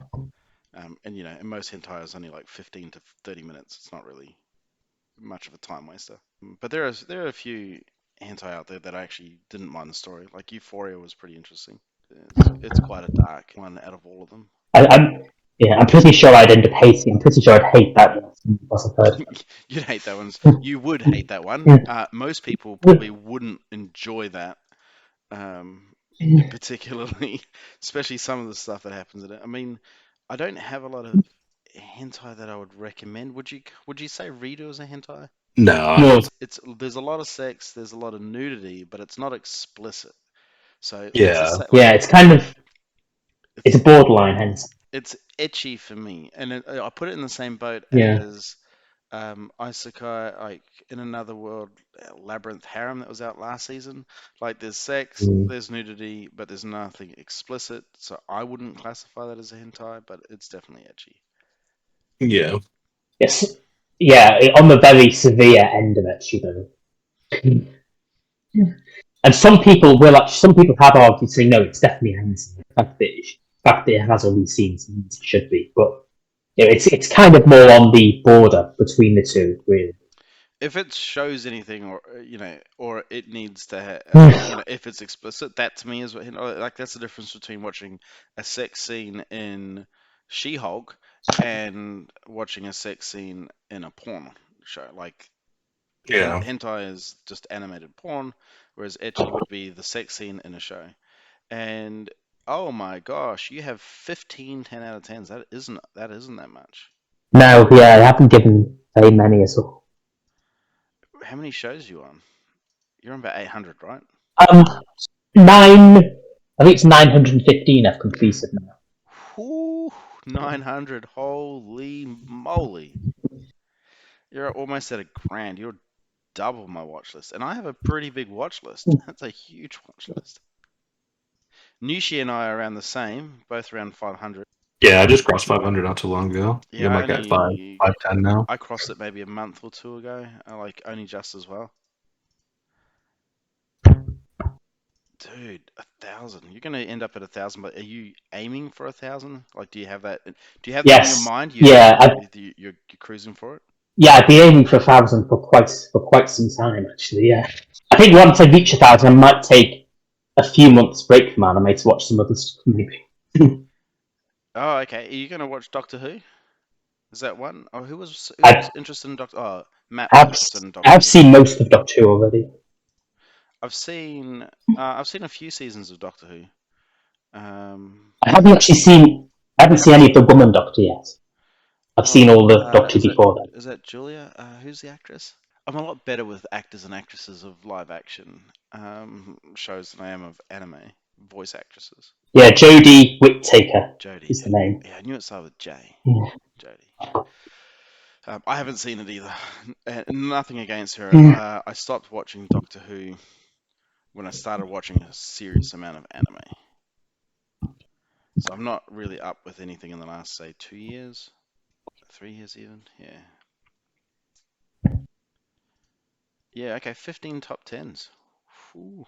And in most hentai is only like 15 to 30 minutes. It's not really much of a time waster. But there are a few hentai out there that I actually didn't mind the story. Like Euphoria was pretty interesting. It's quite a dark one out of all of them. I Yeah, I'm pretty sure I'd end up hating. I'm pretty sure I'd hate that one once I've heard. You'd hate that one. You would hate that one. Most people probably wouldn't enjoy that, particularly, especially some of the stuff that happens in it. I mean, I don't have a lot of hentai that I would recommend. Would you say Reader is a hentai? No, No, It's there's a lot of sex, there's a lot of nudity, but it's not explicit. So it's yeah, yeah, it's kind of it's a it's borderline, hence. it's etchy for me, and I put it in the same boat Yeah. as Isekai, like in Another World, Labyrinth Harem that was out last season. Like there's sex, Mm. there's nudity, but there's nothing explicit. So I wouldn't classify that as a hentai, but it's definitely etchy. yeah, Yes. Yeah, on the very severe end of it, you know. And some people have argued saying no, it's definitely handsome. The fact that it has all these scenes means it should be, but you know, it's kind of more on the border between the two, really. If it shows anything, or or it needs to, if it's explicit, that to me is what like that's the difference between watching a sex scene in She-Hulk and watching a sex scene in a porn show. Like yeah. hentai is just animated porn, whereas ecchi would be the sex scene in a show. And oh my gosh, you have 15 10 out of 10s. That isn't that much. No, yeah, I haven't given very many as well. How many shows are you on? You're on about 800, right? Um, nine. I think it's 915. I've completed now. Whoo, 900. Holy moly. You're almost at $1,000. You're double my watch list. And I have a pretty big watch list. That's a huge watch list. Nushi and I are around the same, both around 500. Yeah, I just crossed 500 not too long ago. Yeah, I'm like at 510 now. I crossed it maybe a month or two ago. I like only just as well. Dude, 1,000. You're gonna end up at 1,000, but are you aiming for 1,000? Like, do you have that? Do you have that in your Yes. mind? Yeah. You're cruising for it. Yeah, I'd be aiming for 1,000 for quite some time, actually. Yeah. I think once I reach 1,000, I might take a few months break from anime to watch some other stuff, maybe. Oh, okay. Are you gonna watch Doctor Who? Is that one? Oh, who was I interested in Doctor? Oh, Matt was have interested in Doctor I've Who. seen most of Doctor Who already. I've seen a few seasons of Doctor Who. I haven't actually seen. I haven't seen any of the Woman Doctor yet. I've seen all the Doctor before then. Is that Julia? Who's the actress? I'm a lot better with actors and actresses of live action shows than I am of anime voice actresses. Yeah, Jodie Whittaker Jodie. is the name. Yeah, I knew it started with J. Yeah. Jodie. I haven't seen it either. Nothing against her. I stopped watching Doctor Who when I started watching a serious amount of anime. So I'm not really up with anything in the last, say, 2 years, 3 years even. Yeah. Yeah, okay, 15 top 10s. Ooh.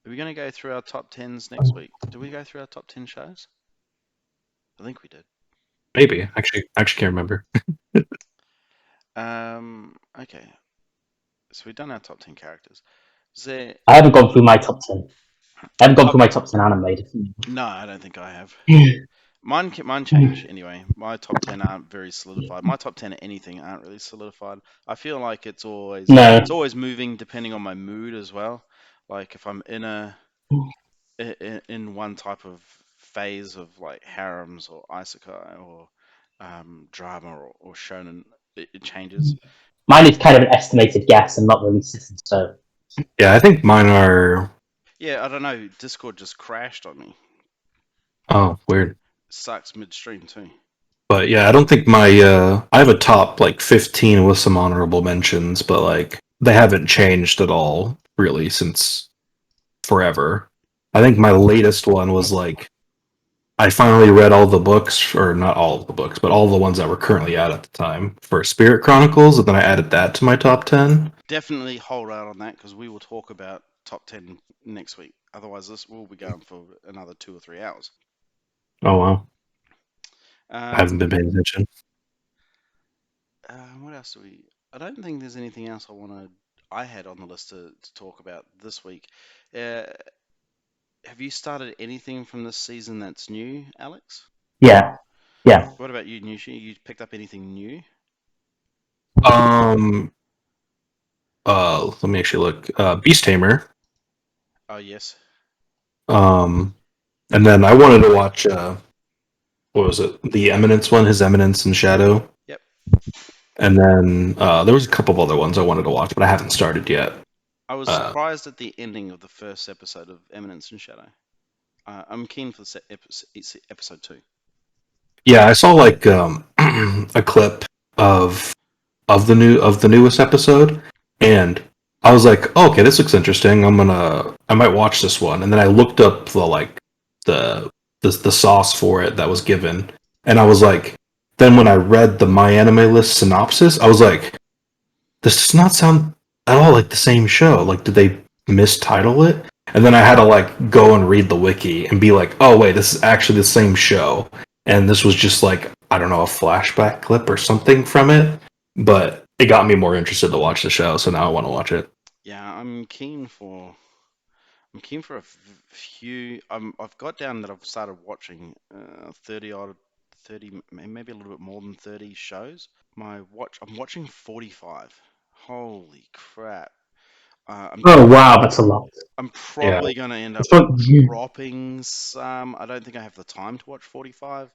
Are we going to go through our top 10s next week? Did we go through our top 10 shows? I think we did. Maybe. Actually can't remember. Okay. So we've done our top 10 characters. Is there... I haven't gone through my top 10. I haven't gone through my top 10 anime. No, I don't think I have. Mine change anyway. My top 10 aren't very solidified. My top 10 of anything aren't really solidified. I feel like it's always moving depending on my mood as well. Like if I'm in one type of phase of like harems or isekai or drama or shonen, it changes. Mine is kind of an estimated guess and not really set in stone. Yeah, I think mine are. Yeah, I don't know. Discord just crashed on me. Oh, weird. Sucks midstream too. But yeah, I don't think my I have a top like 15 with some honorable mentions, but like they haven't changed at all really since forever. I think my latest one was like I finally read all the books, or not all of the books, but all the ones that were currently out at the time for Spirit Chronicles, and then I added that to my top 10. Definitely hold out on that because we will talk about top 10 next week. Otherwise, this will be going for another 2 or 3 hours. Oh wow. I haven't been paying attention. What else do we? I don't think there's anything else I had on the list to talk about this week. Have you started anything from this season that's new, Alex? Yeah, yeah. What about you, Nushi? You picked up anything new? Um. Let me actually look. Beast Tamer. Oh yes. And then I wanted to watch. What was it? The Eminence one, His Eminence and Shadow. Yep. And then there was a couple of other ones I wanted to watch, but I haven't started yet. I was Uh, surprised at the ending of the first episode of Eminence and Shadow. I'm keen for episode 2. yeah, I saw like a clip of the newest episode, and I was like, oh, okay, this looks interesting. I might watch this one. And then I looked up the sauce for it that was given, and I was like, then when I read the My Anime List synopsis, I was like, this does not sound at all like the same show. Like, did they mistitle it? And then I had to like go and read the wiki and be like, oh wait, this is actually the same show. And this was just like, I don't know, a flashback clip or something from it. But it got me more interested to watch the show, so now I want to watch it. Yeah, I'm keen for a few. I've got down that I've started watching 30 odd, 30, maybe a little bit more than 30 shows. I'm watching 45. Holy crap. I'm Oh wow, that's a lot. I'm Yeah. probably going to end up It's what you. dropping some. I don't think I have the time to watch 45,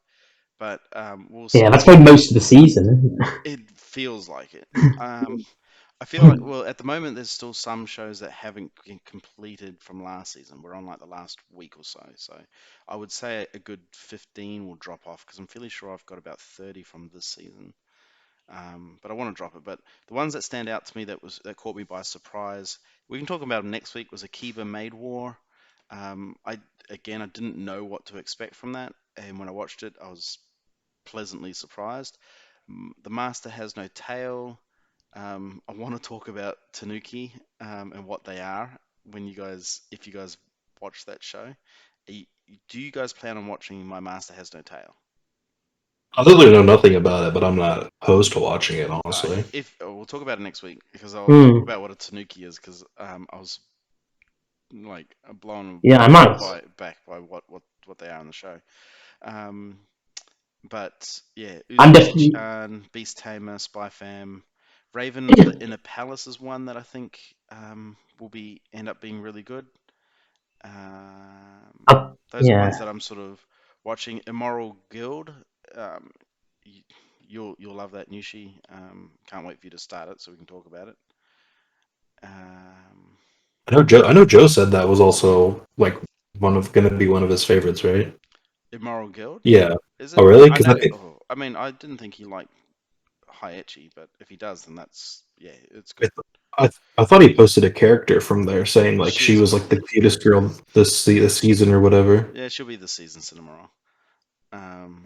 but we'll Yeah, see. that's probably most of the season. Isn't It feels like it. it? I feel like, well, at the moment, there's still some shows that haven't been completed from last season. We're on like the last week or so. So I would say a good 15 will drop off because I'm fairly sure I've got about 30 from this season. But I want to drop it. But the ones that stand out to me that caught me by surprise, we can talk about them next week, was Akiba Maid War. I didn't know what to expect from that, and when I watched it, I was pleasantly surprised. The Master Has No Tail. I want to talk about Tanuki and what they are if you guys watch that show. Do you guys plan on watching My Master Has No Tail? I literally know nothing about it, but I'm not opposed to watching it, All right, honestly. if we'll talk about it next week because I'll talk Hmm. about what a Tanuki is because I was like blown Yeah, I might. back by what they are in the show. Um, but yeah, I'm definitely. Uzumi-chan, Beast Tamer, Spy Fam, Raven of the Inner Palace is one that I think will end up being really good. Those are ones Yeah, that I'm sort of watching. Immoral Guild, um, y- you'll love that, Nushi. Can't wait for you to start it so we can talk about it. Um, I know Joe said that was also like going to be one of his favorites, right? Immoral Guild, Yeah. is Oh, it? really? I Because know. Oh, I mean, I didn't think he liked Haechi, but if he does, then that's yeah, it's good. I thought he posted a character from there saying like She she is was good. like the cutest girl this season or whatever. Yeah, she'll be the season cinema. Um,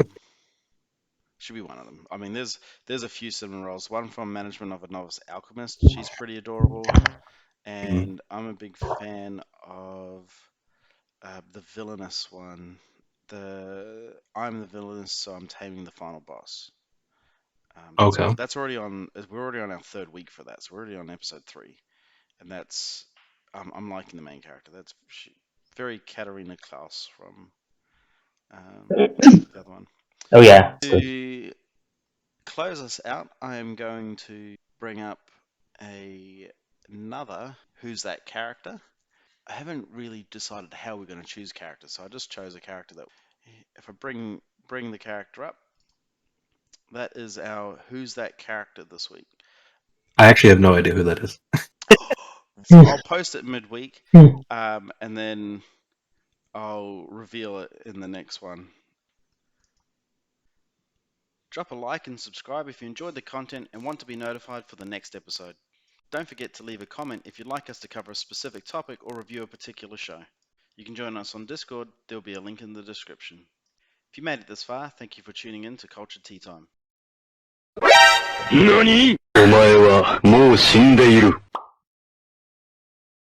should be one of them. I mean, there's a few cinema roles. One from Management of a Novice Alchemist. She's pretty adorable, Mhm. and I'm a big fan of the villainous one. I'm the villainous, so I'm taming the final boss. Okay. That's already on. We're already on our third week for that, so we're already on episode 3, and that's I'm liking the main character. Very Katarina Klaus from the other one. oh yeah, it's good. To close us out, I am going to bring up another Who's That Character. I haven't really decided how we're going to choose characters, so I just chose a character that, if I bring the character up, that is our Who's That Character this week. I actually have no idea who that is. I'll post it midweek, Hmm. and then I'll reveal it in the next one. Drop a like and subscribe if you enjoyed the content and want to be notified for the next episode. Don't forget to leave a comment if you'd like us to cover a specific topic or review a particular show. You can join us on Discord, there'll be a link in the description. If you made it this far, thank you for tuning in to Culture Tea Time. 何？お前はもう死んでいる。